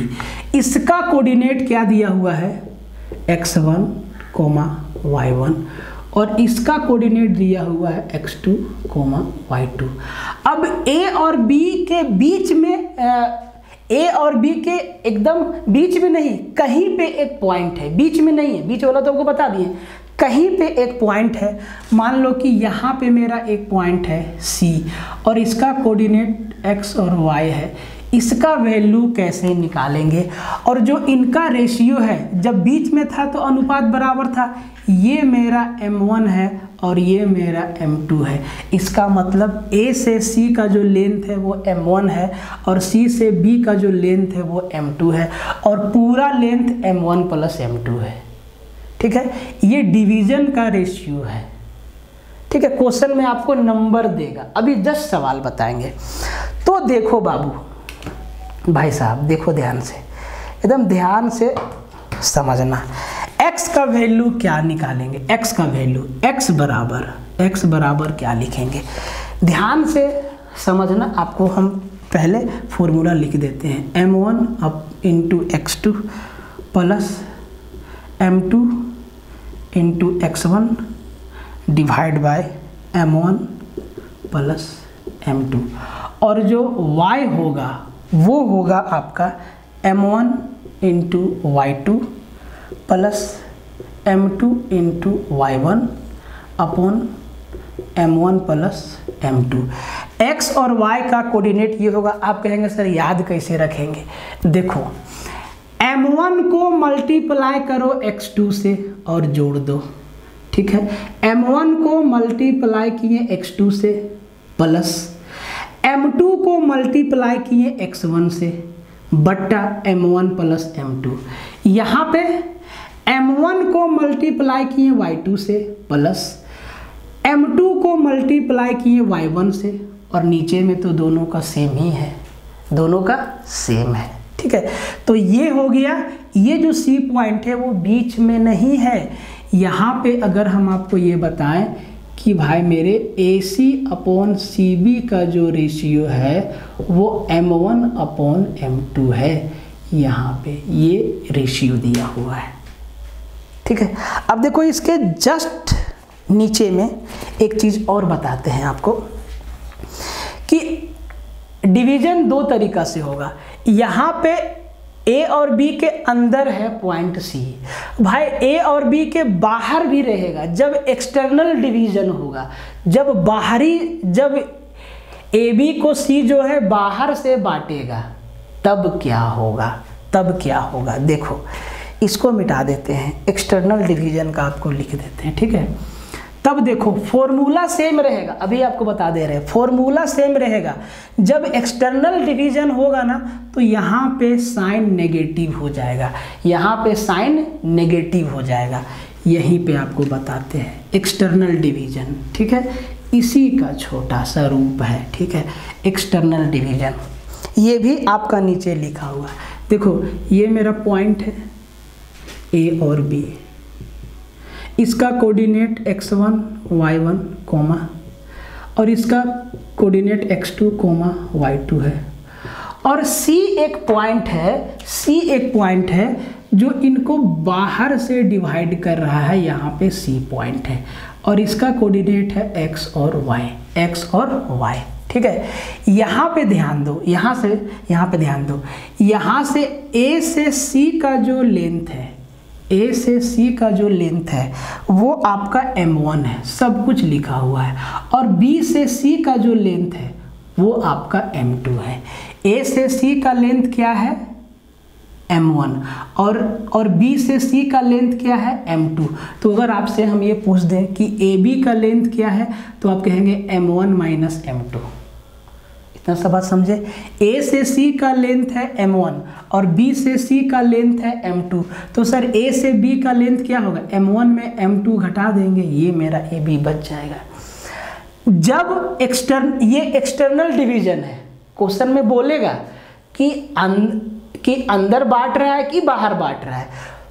इसका कोऑर्डिनेट क्या दिया हुआ है, x1, y1, और इसका कोऑर्डिनेट दिया हुआ है x2, y2। अब A और B के बीच में A और B के एकदम बीच में नहीं, कहीं पे एक पॉइंट है, बीच में नहीं है, बीच वाला तो आपको बता दिए, कहीं पे एक पॉइंट है। मान लो कि यहाँ पे मेरा एक पॉइंट है C और इसका कोऑर्डिनेट x और y है, इसका वैल्यू कैसे निकालेंगे। और जो इनका रेशियो है, जब बीच में था तो अनुपात बराबर था, ये मेरा m1 है और ये मेरा m2 है। इसका मतलब A से C का जो लेंथ है वो m1 है और C से B का जो लेंथ है वो m2 है और पूरा लेंथ m1 + m2 है। ठीक है, ये डिवीजन का रेशियो है। ठीक है, क्वेश्चन में आपको नंबर देगा, अभी जस्ट सवाल बताएंगे। तो देखो बाबू, भाई साहब देखो ध्यान से, एकदम ध्यान से समझना। x का वैल्यू क्या निकालेंगे, x का वैल्यू x बराबर क्या लिखेंगे, ध्यान से समझना। आपको हम पहले फॉर्मूला लिख देते हैं, m1 × x2 + m2 × x1 divide by m1 + m2, और जो y होगा वो होगा आपका m1 × y2 + m2 × y1 upon m1 + m2। x और y का कोऑर्डिनेट ये होगा। आप कहेंगे सर याद कैसे रखेंगे, देखो m1 को मल्टीप्लाई करो x2 से और जोड़ दो। ठीक है, m1 को मल्टीप्लाई किए x2 से प्लस m2 को मल्टीप्लाई किए x1 से बट्टा m1 + m2। यहाँ पे m1 को मल्टीप्लाई किए y2 से प्लस m2 को मल्टीप्लाई किए y1 से, और नीचे में तो दोनों का सेम ही है, दोनों का सेम है। ठीक है, तो ये हो गया। ये जो C पॉइंट है वो बीच में नहीं है। यहाँ पे अगर हम आपको ये बताएं कि भाई मेरे AC/CB का जो रेशियो है वो m1/m2 है, यहाँ पे ये रेशियो दिया हुआ है। ठीक है, अब देखो इसके जस्ट नीचे में एक चीज़ और बताते हैं आपको कि डिवीजन 2 तरीका से होगा। यहाँ पे A और B के अंदर है पॉइंट C, भाई A और B के बाहर भी रहेगा। जब एक्सटर्नल डिवीजन होगा, जब AB को C जो है बाहर से बांटेगा, तब क्या होगा, देखो इसको मिटा देते हैं, एक्सटर्नल डिवीजन का आपको लिख देते हैं। ठीक है, तब देखो फॉर्मूला सेम रहेगा, अभी आपको बता दे रहे हैं फॉर्मूला सेम रहेगा। जब एक्सटर्नल डिवीजन होगा ना तो यहाँ पे साइन नेगेटिव हो जाएगा, यहाँ पे साइन नेगेटिव हो जाएगा। यहीं पे आपको बताते हैं एक्सटर्नल डिवीजन। ठीक है, इसी का छोटा सा रूप है, ठीक है, एक्सटर्नल डिवीजन। ये भी आपका नीचे लिखा हुआ है। देखो ये मेरा पॉइंट है ए और बी, इसका कोऑर्डिनेट x1 y1 कोमा और इसका कोऑर्डिनेट x2 कोमा y2 है, और C एक पॉइंट है जो इनको बाहर से डिवाइड कर रहा है, यहाँ पे C पॉइंट है और इसका कोऑर्डिनेट है x और y, ठीक है। यहाँ पे ध्यान दो, यहाँ पे ध्यान दो, यहाँ से A से C का जो लेंथ है वो आपका m1 है, सब कुछ लिखा हुआ है, और B से C का जो लेंथ है वो आपका m2 है। A से C का लेंथ क्या है m1 और B से C का लेंथ क्या है m2। तो अगर आपसे हम ये पूछ दें कि AB का लेंथ क्या है तो आप कहेंगे m1 माइनस m2। इतना सा बात समझे। A से C का लेंथ है m1 और B से C का लेंथ है m2, तो सर A से B का लेंथ क्या होगा, m1 में m2 घटा देंगे, ये मेरा AB बच जाएगा। जब ये एक्सटर्नल डिवीजन है, क्वेश्चन में बोलेगा कि अंदर बांट रहा है कि बाहर बांट रहा है,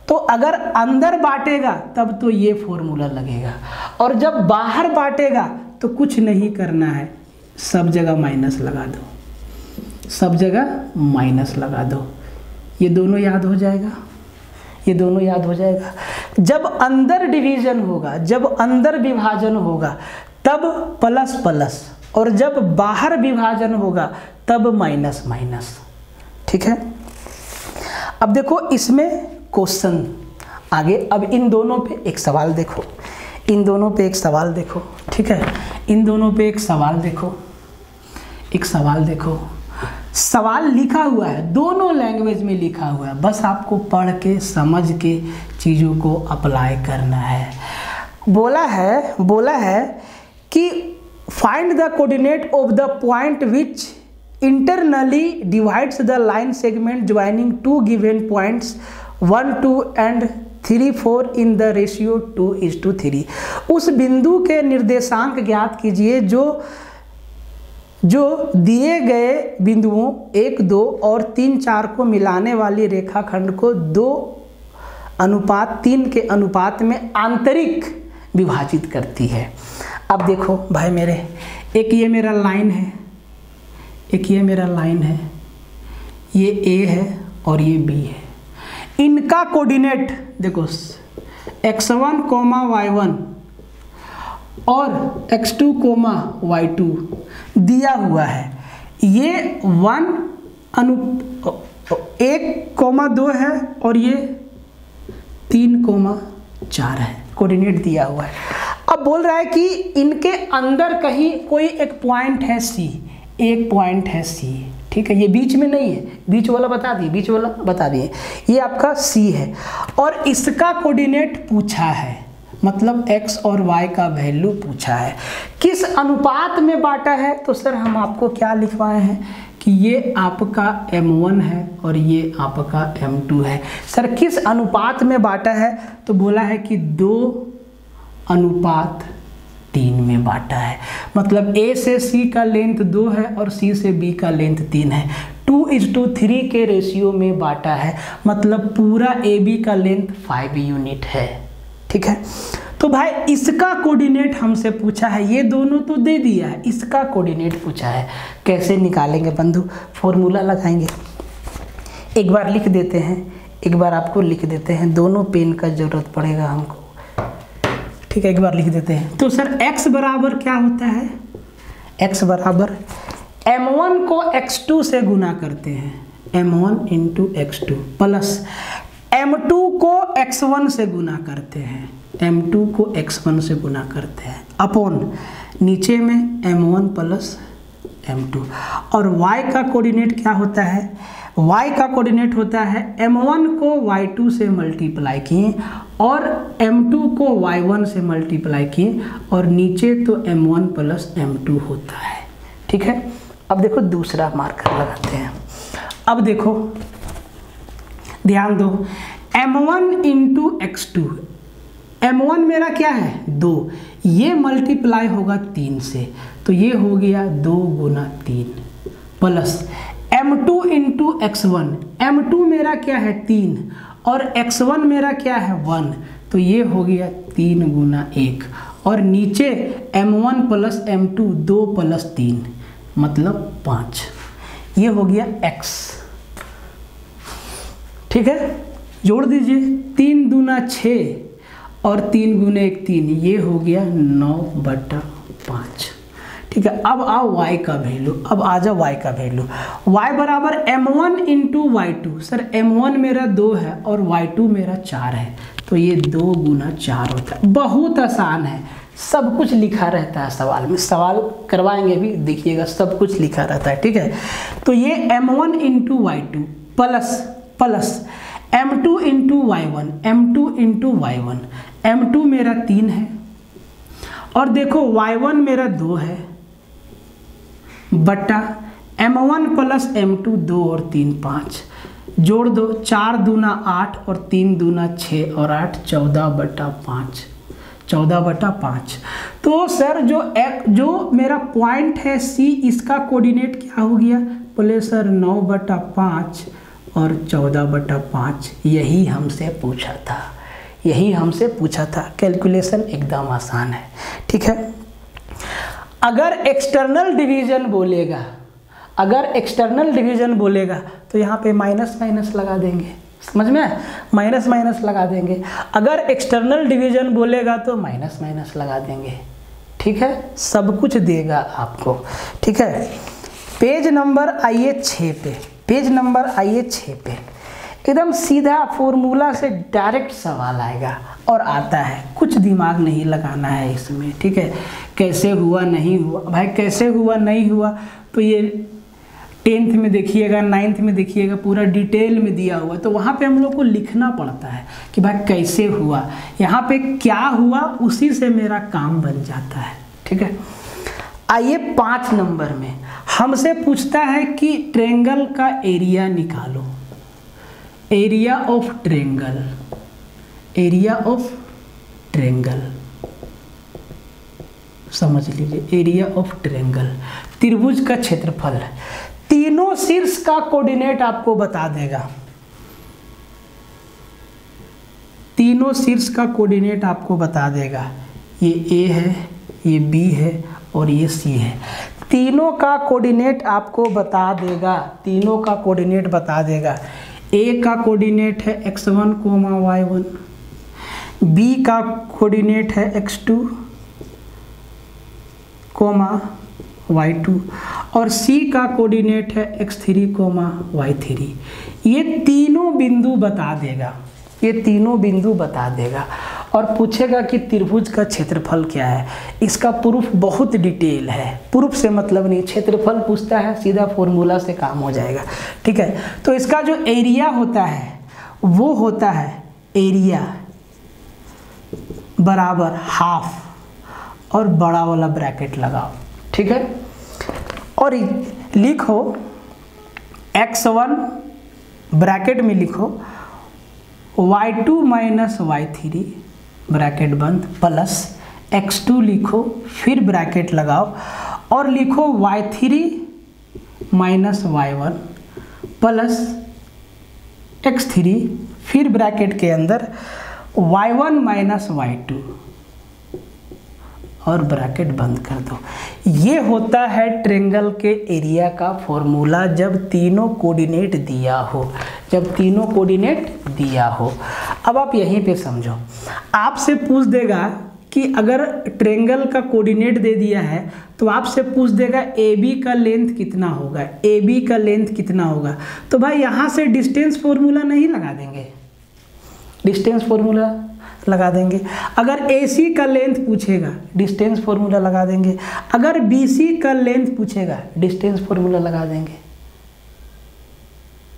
तो अगर अंदर बांटेगा तब तो ये फॉर्मूला लगेगा, और जब बाहर बांटेगा तो कुछ नहीं करना है, सब जगह माइनस लगा दो, सब जगह माइनस लगा दो, ये दोनों याद हो जाएगा, ये दोनों याद हो जाएगा। जब अंदर डिवीजन होगा, जब अंदर विभाजन होगा तब प्लस प्लस, और जब बाहर विभाजन होगा तब माइनस माइनस, ठीक है। अब देखो इसमें क्वेश्चन आगे, अब इन दोनों पे एक सवाल देखो, इन दोनों पे एक सवाल देखो, ठीक है, इन दोनों पे एक सवाल देखो, एक सवाल देखो। सवाल लिखा हुआ है, दोनों लैंग्वेज में लिखा हुआ है, बस आपको पढ़ के समझ के चीज़ों को अप्लाई करना है। बोला है कि find the coordinate of the point which internally divides the line segment joining two given points 1, 2 and 3, 4 in the ratio 2:3। उस बिंदु के निर्देशांक ज्ञात कीजिए जो दिए गए बिंदुओं 1, 2 और 3, 4 को मिलाने वाली रेखाखंड को 2:3 के अनुपात में आंतरिक विभाजित करती है। अब देखो भाई मेरे, एक ये मेरा लाइन है, एक ये मेरा लाइन है, ये A है और ये B है, इनका कोऑर्डिनेट देखो x1, y1 और x2, y2 दिया हुआ है। ये 1:2 है और ये 3:4 है, कोऑर्डिनेट दिया हुआ है। अब बोल रहा है कि इनके अंदर कहीं कोई एक पॉइंट है C, एक पॉइंट है C, ठीक है, ये बीच में नहीं है, बीच वाला बता दिए, ये आपका C है, और इसका कोऑर्डिनेट पूछा है, मतलब x और y का वैल्यू पूछा है, किस अनुपात में बांटा है। तो सर हम आपको क्या लिखवाए हैं कि ये आपका m1 है और ये आपका m2 है। सर किस अनुपात में बांटा है, तो बोला है कि 2:3 में बांटा है, मतलब A से C का लेंथ 2 है और C से B का लेंथ 3 है, 2:3 के रेशियो में बांटा है, मतलब पूरा AB का लेंथ 5 यूनिट है, ठीक है। तो भाई इसका कोऑर्डिनेट हमसे पूछा है, ये दोनों तो दे दिया है, इसका कोऑर्डिनेट पूछा है, कैसे निकालेंगे बंधु, फॉर्मूला लगाएंगे। एक बार लिख देते हैं, एक बार आपको लिख देते हैं, दोनों पेन का जरूरत पड़ेगा हमको, ठीक है, एक बार लिख देते हैं। तो सर x बराबर क्या होता है, x बराबर m1 को x2 से गुना करते हैं, m1 into x2 plus m2 को x1 से गुना करते हैं, m2 को x1 से गुना करते हैं, अपॉन नीचे में m1 प्लस m2, और y का कोऑर्डिनेट क्या होता है, y का कोऑर्डिनेट होता है m1 को y2 से मल्टीप्लाई किए और m2 को y1 से मल्टीप्लाई किए, और नीचे तो m1 प्लस m2 होता है, ठीक है। अब देखो दूसरा मार्कर लगाते हैं। अब देखो ध्यान दो, m1 इंटू x2, m1 मेरा क्या है 2, ये मल्टीप्लाई होगा 3 से, तो ये हो गया 2 गुना 3 plus m2 into x1। m2 मेरा क्या है 3 और x1 मेरा क्या है 1, तो ये हो गया 3 गुना 1 और नीचे m1 प्लस m2 2 प्लस 3 मतलब 5, ये हो गया x। ठीक है, जोड़ दीजिए 3 दूना 6 और 3 गुने 1 3, ये हो गया 9/5। ठीक है, अब आओ y का वैल्यू, अब आ जाओ y का वैल्यू। y बराबर m1 into y2। Sir m1 मेरा 2 है और y2 मेरा 4 है, तो ये 2 गुना 4 होता है। बहुत आसान है, सब कुछ लिखा रहता है सवाल में, सवाल करवाएंगे भी देखिएगा, सब कुछ लिखा रहता है। ठीक है, तो ये m1 into y2 plus m2 into y1, m2 into y1, m2 मेरा 3 है और देखो y1 मेरा 2 है बटा m1 प्लस m2 2 और 3 5, जोड़ दो 4 दूना 8 और 3 दूना 6 और 8 14/5, 14/5। तो सर जो मेरा पॉइंट है C, इसका कोऑर्डिनेट क्या हो गया? बोले सर 9/5 और 14/5। यही हमसे पूछा था, यही हमसे पूछा था। कैलकुलेशन एकदम आसान है। ठीक है, अगर एक्सटर्नल डिवीजन बोलेगा, अगर एक्सटर्नल डिवीजन बोलेगा तो यहाँ पे माइनस माइनस लगा देंगे, समझ में, माइनस माइनस लगा देंगे। अगर एक्सटर्नल डिवीजन बोलेगा तो माइनस माइनस लगा देंगे। ठीक है, सब कुछ देगा आपको। ठीक है, पेज नंबर आइए 6 पे, पेज नंबर आइए 6 पे एकदम सीधा फॉर्मूला से डायरेक्ट सवाल आएगा और आता है, कुछ दिमाग नहीं लगाना है इसमें। ठीक है, कैसे हुआ नहीं हुआ, भाई कैसे हुआ नहीं हुआ तो ये 10th में देखिएगा, 9th में देखिएगा, पूरा डिटेल में दिया हुआ है, तो वहाँ पे हम लोग को लिखना पड़ता है कि भाई कैसे हुआ, यहाँ पे क्या हुआ, उसी से मेरा काम बन जाता है। ठीक है, आइए 5 नंबर में हमसे पूछता है कि ट्रेंगल का एरिया निकालो। Area of triangle, area of triangle समझ लीजिए, एरिया ऑफ ट्रेंगल, त्रिभुज का क्षेत्रफल। तीनों शीर्ष का कोऑर्डिनेट आपको बता देगा, तीनों शीर्ष का कोऑर्डिनेट आपको बता देगा। ये A है, ये B है और ये C है। तीनों का कोऑर्डिनेट आपको बता देगा, तीनों का कोऑर्डिनेट बता देगा। A का कोऑर्डिनेट है x1, y1, B का कोऑर्डिनेट है x2, y2 और C का कोऑर्डिनेट है x3, y3। ये तीनों बिंदु बता देगा, ये तीनों बिंदु बता देगा और पूछेगा कि त्रिभुज का क्षेत्रफल क्या है। इसका प्रूफ बहुत डिटेल है, प्रूफ से मतलब नहीं, क्षेत्रफल पूछता है सीधा फॉर्मूला से काम हो जाएगा। ठीक है, तो इसका जो एरिया होता है वो होता है एरिया बराबर हाफ और बड़ा वाला ब्रैकेट लगाओ। ठीक है, और लिखो x1 ब्रैकेट में लिखो y2 माइनस y3 ब्रैकेट बंद प्लस x2 लिखो, फिर ब्रैकेट लगाओ और लिखो y3 minus y1 plus x3, फिर ब्रैकेट के अंदर y1 माइनस y2 और ब्रैकेट बंद कर दो। ये होता है ट्रेंगल के एरिया का फॉर्मूला जब तीनों कोऑर्डिनेट दिया हो, जब तीनों कोऑर्डिनेट दिया हो। अब आप यहीं पे समझो, आपसे पूछ देगा कि अगर ट्रेंगल का कोऑर्डिनेट दे दिया है तो आपसे पूछ देगा AB का लेंथ कितना होगा, AB का लेंथ कितना होगा। तो भाई यहाँ से डिस्टेंस फॉर्मूला नहीं लगा देंगे, डिस्टेंस फॉर्मूला लगा देंगे। अगर AC का लेंथ पूछेगा डिस्टेंस फॉर्मूला लगा देंगे, अगर BC का लेंथ पूछेगा डिस्टेंस फॉर्मूला लगा देंगे।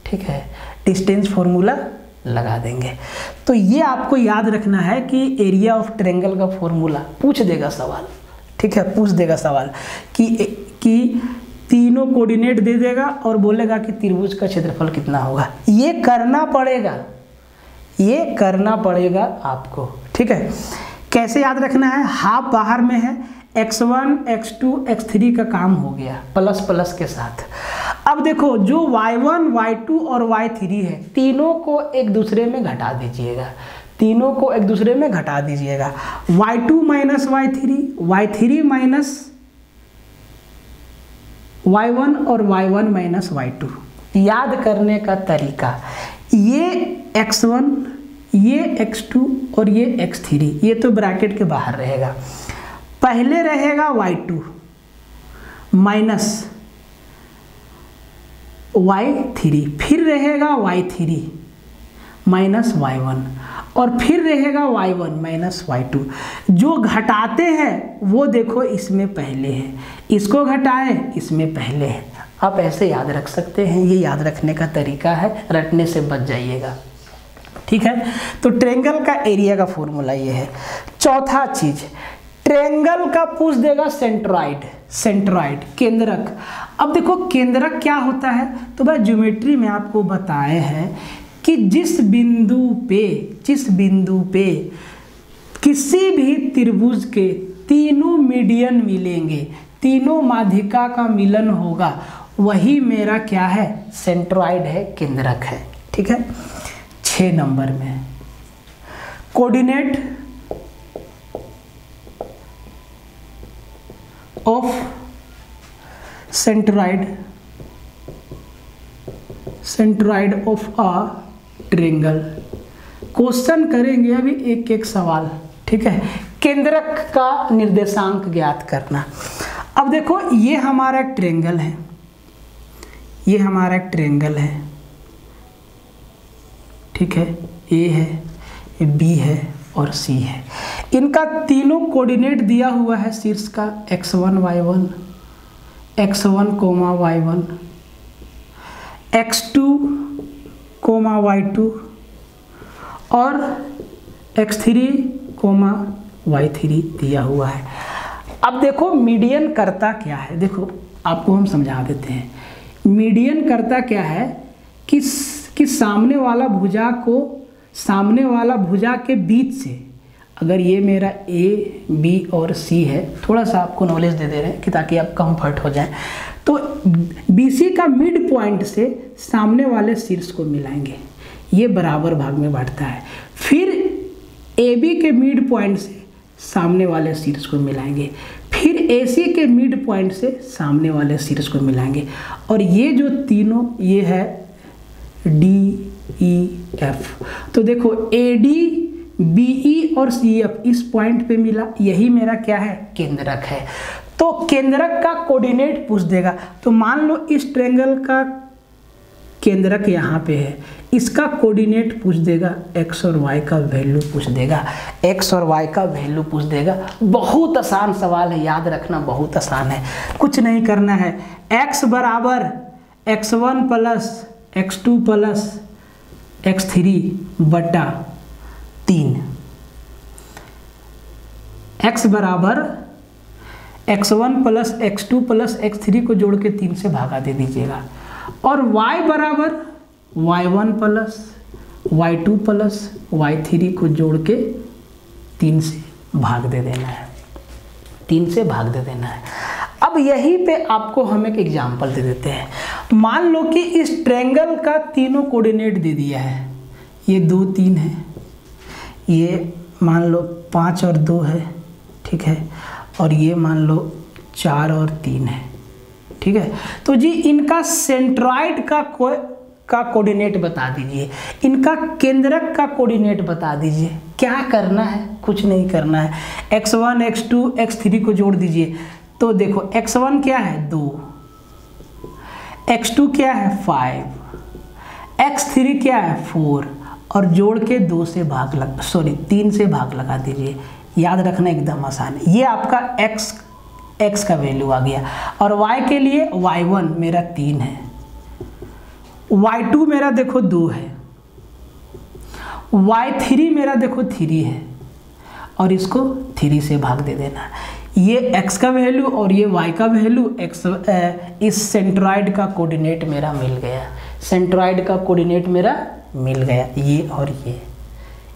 ठीक है, डिस्टेंस फॉर्मूला लगा देंगे। तो ये आपको याद रखना है कि एरिया ऑफ ट्रायंगल का फॉर्मूला पूछ देगा सवाल। ठीक है, पूछ देगा सवाल कि तीनों कोऑर्डिनेट दे देगा और बोलेगा कि त्रिभुज का क्षेत्रफल कितना होगा। ये करना पड़ेगा, ये करना पड़ेगा आपको। ठीक है, कैसे याद रखना है, हाफ बाहर में है, x1 x2 x3 का काम हो गया प्लस प्लस के साथ। अब देखो जो y1 y2 और y3 है तीनों को एक दूसरे में घटा दीजिएगा, तीनों को एक दूसरे में घटा दीजिएगा, y2 minus y3, y3 minus y1 और y1 माइनस y2। याद करने का तरीका, ये x1 ये x2 और ये x3, ये तो ब्रैकेट के बाहर रहेगा। पहले रहेगा y2 माइनस y3, फिर रहेगा y3 माइनस y1 और फिर रहेगा y1 माइनस y2। जो घटाते हैं वो देखो इसमें पहले है, इसको घटाए इसमें पहले है। आप ऐसे याद रख सकते हैं, ये याद रखने का तरीका है, रटने से बच जाइएगा। ठीक है, तो ट्रायंगल का एरिया का फॉर्मूला ये है। चौथा चीज, ट्रायंगल का पूछ देगा सेंट्रॉइड, सेंट्रॉइड केंद्रक। अब देखो केंद्रक क्या होता है, तो भाई ज्योमेट्री में आपको बताए हैं कि जिस बिंदु पे किसी भी त्रिभुज के तीनों मीडियन मिलेंगे, तीनों माध्यिका का मिलन होगा, वही मेरा क्या है, सेंट्रॉइड है, केंद्रक है। ठीक है, 6 नंबर में coordinate of centroid of a triangle. Question करेंगे अभी एक एक सवाल। ठीक है, केंद्रक का निर्देशांक ज्ञात करना। अब देखो ये हमारा एक ट्रायंगल है, ये हमारा एक ट्रायंगल है। ठीक है, ए है, बी है और सी है। इनका तीनों कोऑर्डिनेट दिया हुआ है शीर्ष का, x1 y1, x1 y1, x2 y2 और x3 y3 दिया हुआ है। अब देखो मीडियन करता क्या है, देखो आपको हम समझा देते हैं। मीडियन करता क्या है कि सामने वाला भुजा के बीच से, अगर ये मेरा ए बी और सी है, थोड़ा सा आपको नॉलेज दे दे रहे हैं कि ताकि आप कंफर्ट हो जाए, तो BC का मिड पॉइंट से सामने वाले शीर्ष को मिलाएंगे, ये बराबर भाग में बांटता है। फिर AB के मिड पॉइंट से सामने वाले शीर्ष को मिलाएंगे, फिर AC के मिड पॉइंट से सामने वाले शीर्ष को मिलाएंगे, और ये जो तीनों, ये है DEF। तो देखो AD BE और CF इस पॉइंट पे मिला, यही मेरा क्या है, केंद्रक है। तो केंद्रक का कोऑर्डिनेट पूछ देगा। तो मान लो इस ट्रायंगल का केंद्रक यहाँ पे है, इसका कोऑर्डिनेट पूछ देगा, x और y का वैल्यू पूछ देगा, x और y का वैल्यू पूछ देगा। बहुत आसान सवाल है, याद रखना बहुत आसान है, कुछ नहीं करना है। x बराबर x1 plus x2 plus x3 बटा 3, x बराबर x1 plus x2 plus x3 को जोड़ के 3 से भागा दे दीजिएगा, और y बराबर y1 plus y2 plus y3 को जोड़ के 3 से भाग दे देना है, 3 से भाग दे देना है। अब यहीं पे आपको हम एक एग्जाम्पल दे देते हैं। मान लो कि इस ट्रायंगल का तीनों कोऑर्डिनेट दे दिया है, ये 2 3 है, ये मान लो 5 और 2 है, ठीक है, और ये मान लो 4 और 3 है। ठीक है, तो जी इनका सेंट्रॉइड का कोऑर्डिनेट बता दीजिए, इनका केंद्रक का कोऑर्डिनेट बता दीजिए। क्या करना है, कुछ नहीं करना है, x1 x2 x3 को जोड़ दीजिए। तो देखो x1 क्या है 2, x2 क्या है 5, x3 क्या है 4, और जोड़ के 3 से भाग लगा दीजिए। याद रखना एकदम आसान है। ये आपका x का वैल्यू आ गया, और y के लिए y1 मेरा 3 है, y2 मेरा देखो 2 है, y3 मेरा देखो 3 है, और इसको 3 से भाग दे देना। ये x का वैल्यू और ये y का वैल्यू, इस सेंट्रॉइड का कोऑर्डिनेट मेरा मिल गया, सेंट्रॉइड का कोऑर्डिनेट मेरा मिल गया, ये और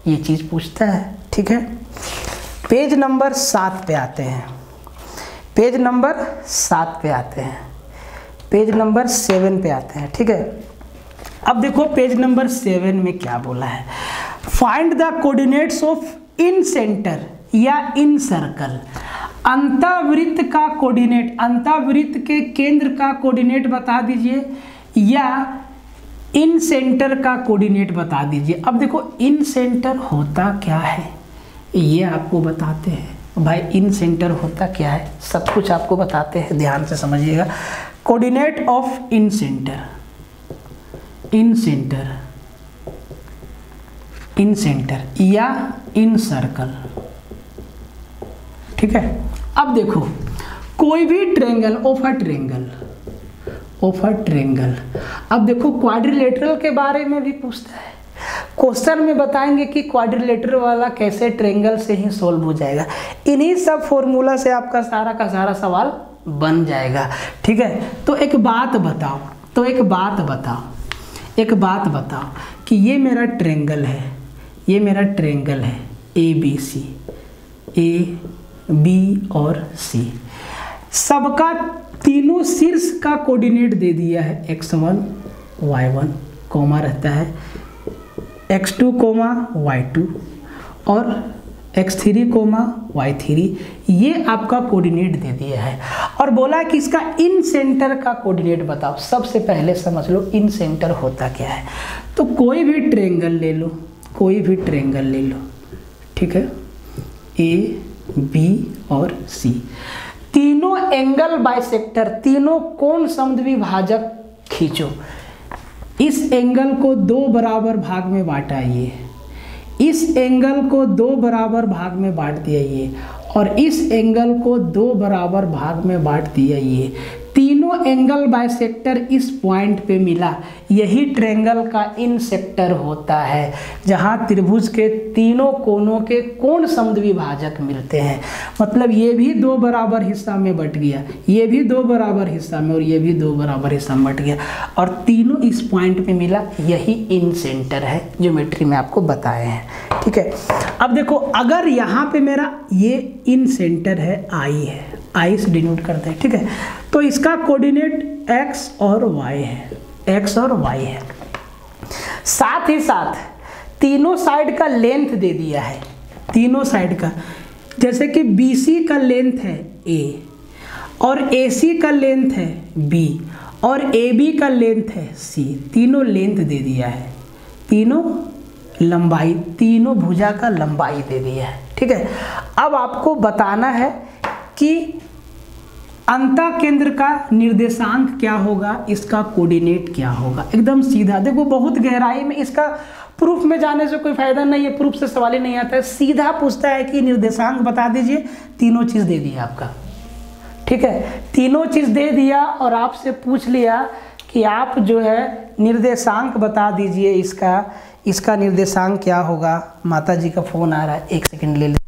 ये चीज़ पूछता है। ठीक है, पेज नंबर 7 पे आते हैं, पेज नंबर 7 पे आते हैं, पेज नंबर 7 पे आते हैं। ठीक है, अब देखो पेज नंबर 7 में क्या बोला है, find the coordinates of in centre या इन सर्कल। अंतःवृत्त का कोऑर्डिनेट, अंतःवृत्त के केंद्र का कोऑर्डिनेट बता दीजिए या इन सेंटर का कोऑर्डिनेट बता दीजिए। अब देखो इन सेंटर होता क्या है ये आपको बताते हैं भाई, इन सेंटर होता क्या है सब कुछ आपको बताते हैं, ध्यान से समझिएगा। Coordinate of in centre, in centre, in centre या इन सर्कल। ठीक है, अब देखो कोई भी triangle of a triangle, of a triangle, अब देखो क्वाड्रिलेटरल के बारे में भी पूछता है, क्वेश्चन में बताएंगे कि क्वाड्रिलेटरल वाला कैसे ट्रेंगल से ही सोल्व हो जाएगा। इन्हीं सब फॉर्मूला से आपका सारा का सारा सवाल बन जाएगा। ठीक है, तो एक बात बताओ, तो एक बात बताओ, एक बात बताओ कि ये मेरा ट्रेंगल है, ये मेरा ट्रेंगल है A B C, A B और सी, सबका तीनों शीर्ष का कोऑर्डिनेट दे दिया है x1 y1 कॉमा रहता है x2 कोमा y2 और x3 कोमा y3, ये आपका कोऑर्डिनेट दे दिया है और बोला कि इसका इन सेंटर का कोऑर्डिनेट बताओ। सबसे पहले समझ लो इन सेंटर होता क्या है। तो कोई भी ट्रेंगल ले लो, कोई भी ट्रेंगल ले लो, ठीक है, ए बी और सी, तीनों एंगल बाइसेक्टर, तीनों कोण समद्विभाजक खींचो। इस एंगल को 2 बराबर भाग में बांटा ये, इस एंगल को 2 बराबर भाग में बांट दिया ये और इस एंगल को 2 बराबर भाग में बांट दिया ये। तीनों एंगल बाइसेक्टर इस पॉइंट पे मिला, यही ट्रेंगल का इन सेक्टर होता है, जहां त्रिभुज के तीनों कोनों के कोण समद्विभाजक मिलते हैं। मतलब ये भी 2 बराबर हिस्सा में बट गया, ये भी 2 बराबर हिस्सा में और ये भी 2 बराबर हिस्सा में बट गया और तीनों इस पॉइंट पे मिला, यही इन सेंटर है, ज्योमेट्री में आपको बताए हैं। ठीक है, अब देखो अगर यहाँ पे मेरा ये इन सेंटर है, आई है, आई से डिनोट करते हैं। ठीक है, तो इसका कोऑर्डिनेट x और y है, x और y है। साथ ही साथ तीनों साइड का लेंथ दे दिया है, तीनों साइड का, जैसे कि BC का लेंथ है a और AC का लेंथ है b और AB का लेंथ है c, तीनों लेंथ दे दिया है, तीनों लंबाई, तीनों भुजा का लंबाई दे दिया है। ठीक है, अब आपको बताना है कि अंतः केंद्र का निर्देशांक क्या होगा, इसका कोऑर्डिनेट क्या होगा। एकदम सीधा, देखो बहुत गहराई में इसका प्रूफ में जाने से कोई फायदा नहीं है, प्रूफ से सवाल ही नहीं आता है, सीधा पूछता है कि निर्देशांक बता दीजिए, तीनों चीज दे दिया आपका। ठीक है, तीनों चीज दे दिया और आपसे पूछ लिया कि आप जो है निर्देशांक बता दीजिए, इसका निर्देशांक क्या होगा। माता जी का फोन आ रहा है, 1 सेकंड ले ले।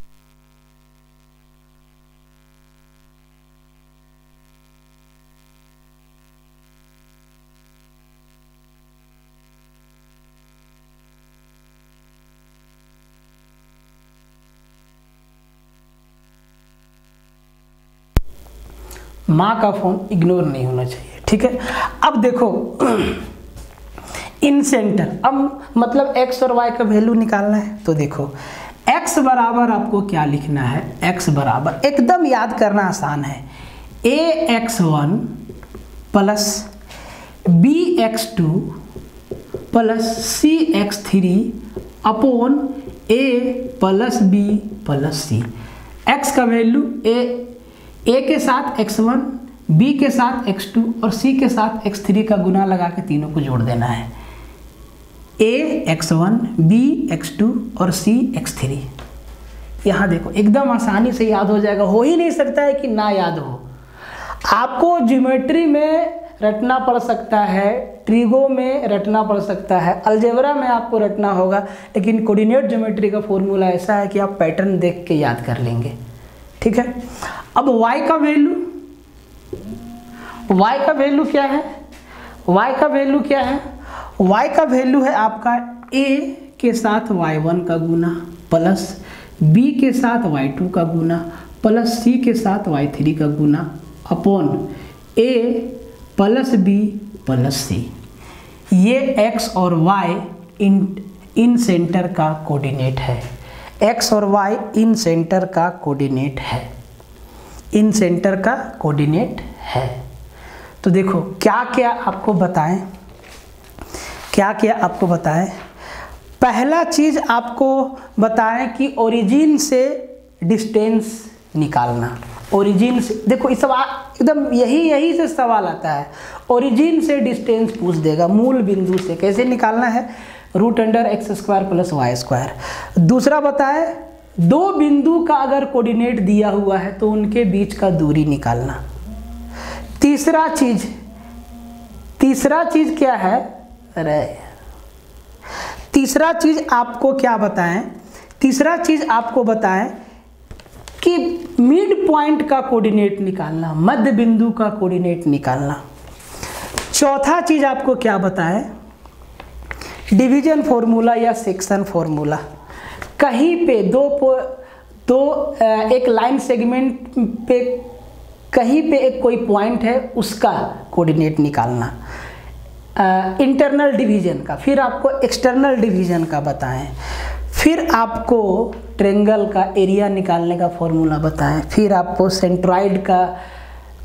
माँ का फोन इग्नोर नहीं होना चाहिए। ठीक है, अब देखो इन सेंटर, अब मतलब x और y का वैल्यू निकालना है। तो देखो x बराबर आपको क्या लिखना है, x बराबर एकदम याद करना आसान है, ax1 plus bx2 plus cx3 upon a plus b plus c। x का वैल्यू a के साथ x1, b के साथ x2 और c के साथ x3 का गुना लगा के तीनों को जोड़ देना है। a x1, b x2 और c x3। यहाँ देखो एकदम आसानी से याद हो जाएगा, हो ही नहीं सकता है कि ना याद हो। आपको ज्योमेट्री में रटना पड़ सकता है, ट्रिगो में रटना पड़ सकता है, अलजेब्रा में आपको रटना होगा, लेकिन कोऑर्डिनेट ज्योमेट्री का फॉर्मूला ऐसा है कि आप पैटर्न देख के याद कर लेंगे। ठीक है, अब y का वैल्यू, y का वैल्यू क्या है, y का वैल्यू क्या है, y का वैल्यू है आपका a के साथ y1 का गुना प्लस बी के साथ y2 का गुना प्लस सी के साथ y3 का गुना upon a plus B plus C. ये x और y इन सेंटर का कोऑर्डिनेट है। x और y इन सेंटर का कोऑर्डिनेट है, इन सेंटर का कोऑर्डिनेट है। तो देखो क्या क्या आपको बताएं, क्या क्या आपको बताएं। पहला चीज़ आपको बताएं कि ओरिजिन से डिस्टेंस निकालना। ओरिजिन से देखो इस सवाल एकदम यही से सवाल आता है। ओरिजिन से डिस्टेंस पूछ देगा, मूल बिंदु से कैसे निकालना है, √x² + y²। दूसरा बताए दो बिंदु का अगर कोऑर्डिनेट दिया हुआ है तो उनके बीच का दूरी निकालना। तीसरा चीज क्या है, अरे तीसरा चीज आपको क्या बताएं, तीसरा चीज आपको बताएं कि मिड पॉइंट का कोऑर्डिनेट निकालना, मध्य बिंदु का कोऑर्डिनेट निकालना। चौथा चीज आपको क्या बताएं, डिवीजन फॉर्मूला या सेक्शन फॉर्मूला। कहीं पे एक लाइन सेगमेंट पे कहीं पे एक कोई पॉइंट है उसका कोऑर्डिनेट निकालना, इंटरनल डिवीजन का। फिर आपको एक्सटर्नल डिवीजन का बताएं, फिर आपको ट्रायंगल का एरिया निकालने का फॉर्मूला बताएं, फिर आपको सेंट्रॉइड का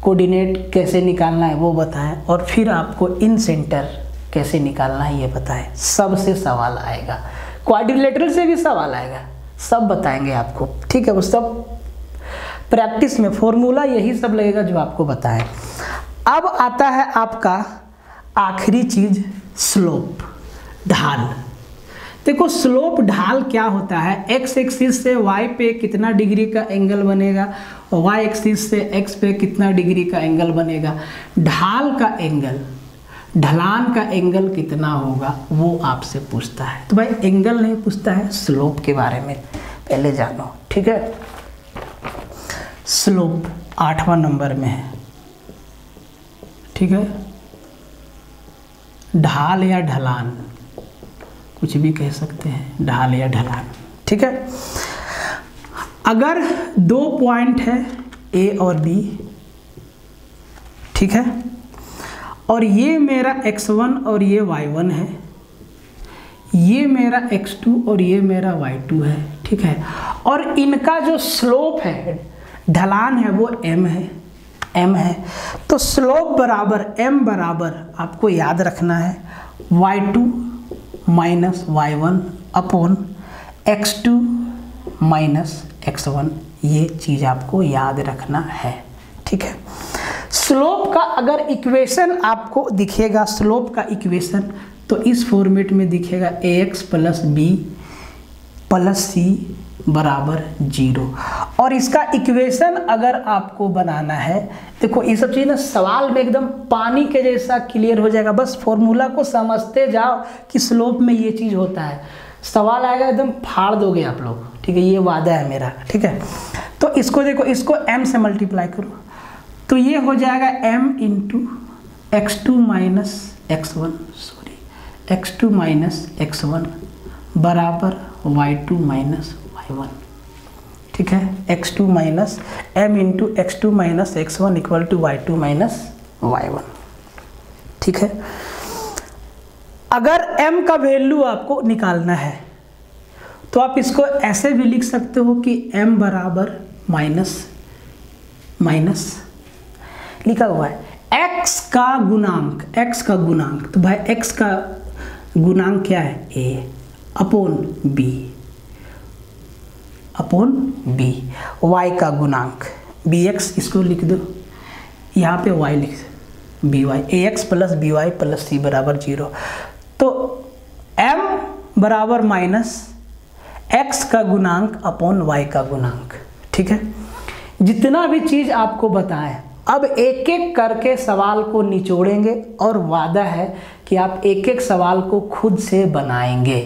कोऑर्डिनेट कैसे निकालना है वो बताएं, और फिर आपको इन सेंटर कैसे निकालना है ये बताएं। सबसे सवाल आएगा, क्वाड्रिलेटरल से भी सवाल आएगा, सब बताएंगे आपको, ठीक है। वो सब प्रैक्टिस में फॉर्मूला यही सब लगेगा जो आपको बताएं। अब आता है आपका आखिरी चीज, स्लोप, ढाल। देखो स्लोप ढाल क्या होता है, एक्स एक्सिस से वाई पे कितना डिग्री का एंगल बनेगा और वाई एक्सिस से एक्स पे कितना डिग्री का एंगल बनेगा। ढाल का एंगल, ढलान का एंगल कितना होगा वो आपसे पूछता है। तो भाई एंगल नहीं पूछता है, स्लोप के बारे में पहले जानो, ठीक है। स्लोप 8वां नंबर में है, ठीक है। ढाल या ढलान कुछ भी कह सकते हैं, ढाल या ढलान, ठीक है। अगर दो पॉइंट है ए और बी, ठीक है, और ये मेरा x1 और ये y1 है, ये मेरा x2 और ये मेरा y2 है, ठीक है। और इनका जो स्लोप है, ढलान है, वो m है। तो स्लोप बराबर m बराबर आपको याद रखना है y2 minus y1 upon x2 minus x1। ये चीज़ आपको याद रखना है, ठीक है। स्लोप का अगर इक्वेशन आपको दिखेगा, स्लोप का इक्वेशन तो इस फॉर्मेट में दिखेगा ax + b + c बराबर 0। और इसका इक्वेशन अगर आपको बनाना है, देखो ये सब चीज़ ना सवाल में एकदम पानी के जैसा क्लियर हो जाएगा। बस फॉर्मूला को समझते जाओ कि स्लोप में ये चीज़ होता है, सवाल आएगा एकदम फाड़ दोगे आप लोग, ठीक है। ये वादा है मेरा, ठीक है। तो इसको देखो, इसको m से मल्टीप्लाई करो तो ये हो जाएगा m × x2 माइनस x1 बराबर y2 माइनस y1, ठीक है। x2 minus m × x2 minus x1 = y2 minus y1, ठीक है। अगर m का वैल्यू आपको निकालना है तो आप इसको ऐसे भी लिख सकते हो कि m बराबर माइनस लिखा हुआ है x का गुणांक, तो भाई x का गुणांक क्या है, a अपॉन b, y का गुणांक bx, इसको लिख दो, यहाँ पे y लिख by, ax + by + c बराबर 0। तो m बराबर माइनस x का गुणांक अपॉन y का गुणांक, ठीक है। जितना भी चीज़ आपको बताएं, अब एक एक करके सवाल को निचोड़ेंगे और वादा है कि आप एक एक सवाल को खुद से बनाएंगे।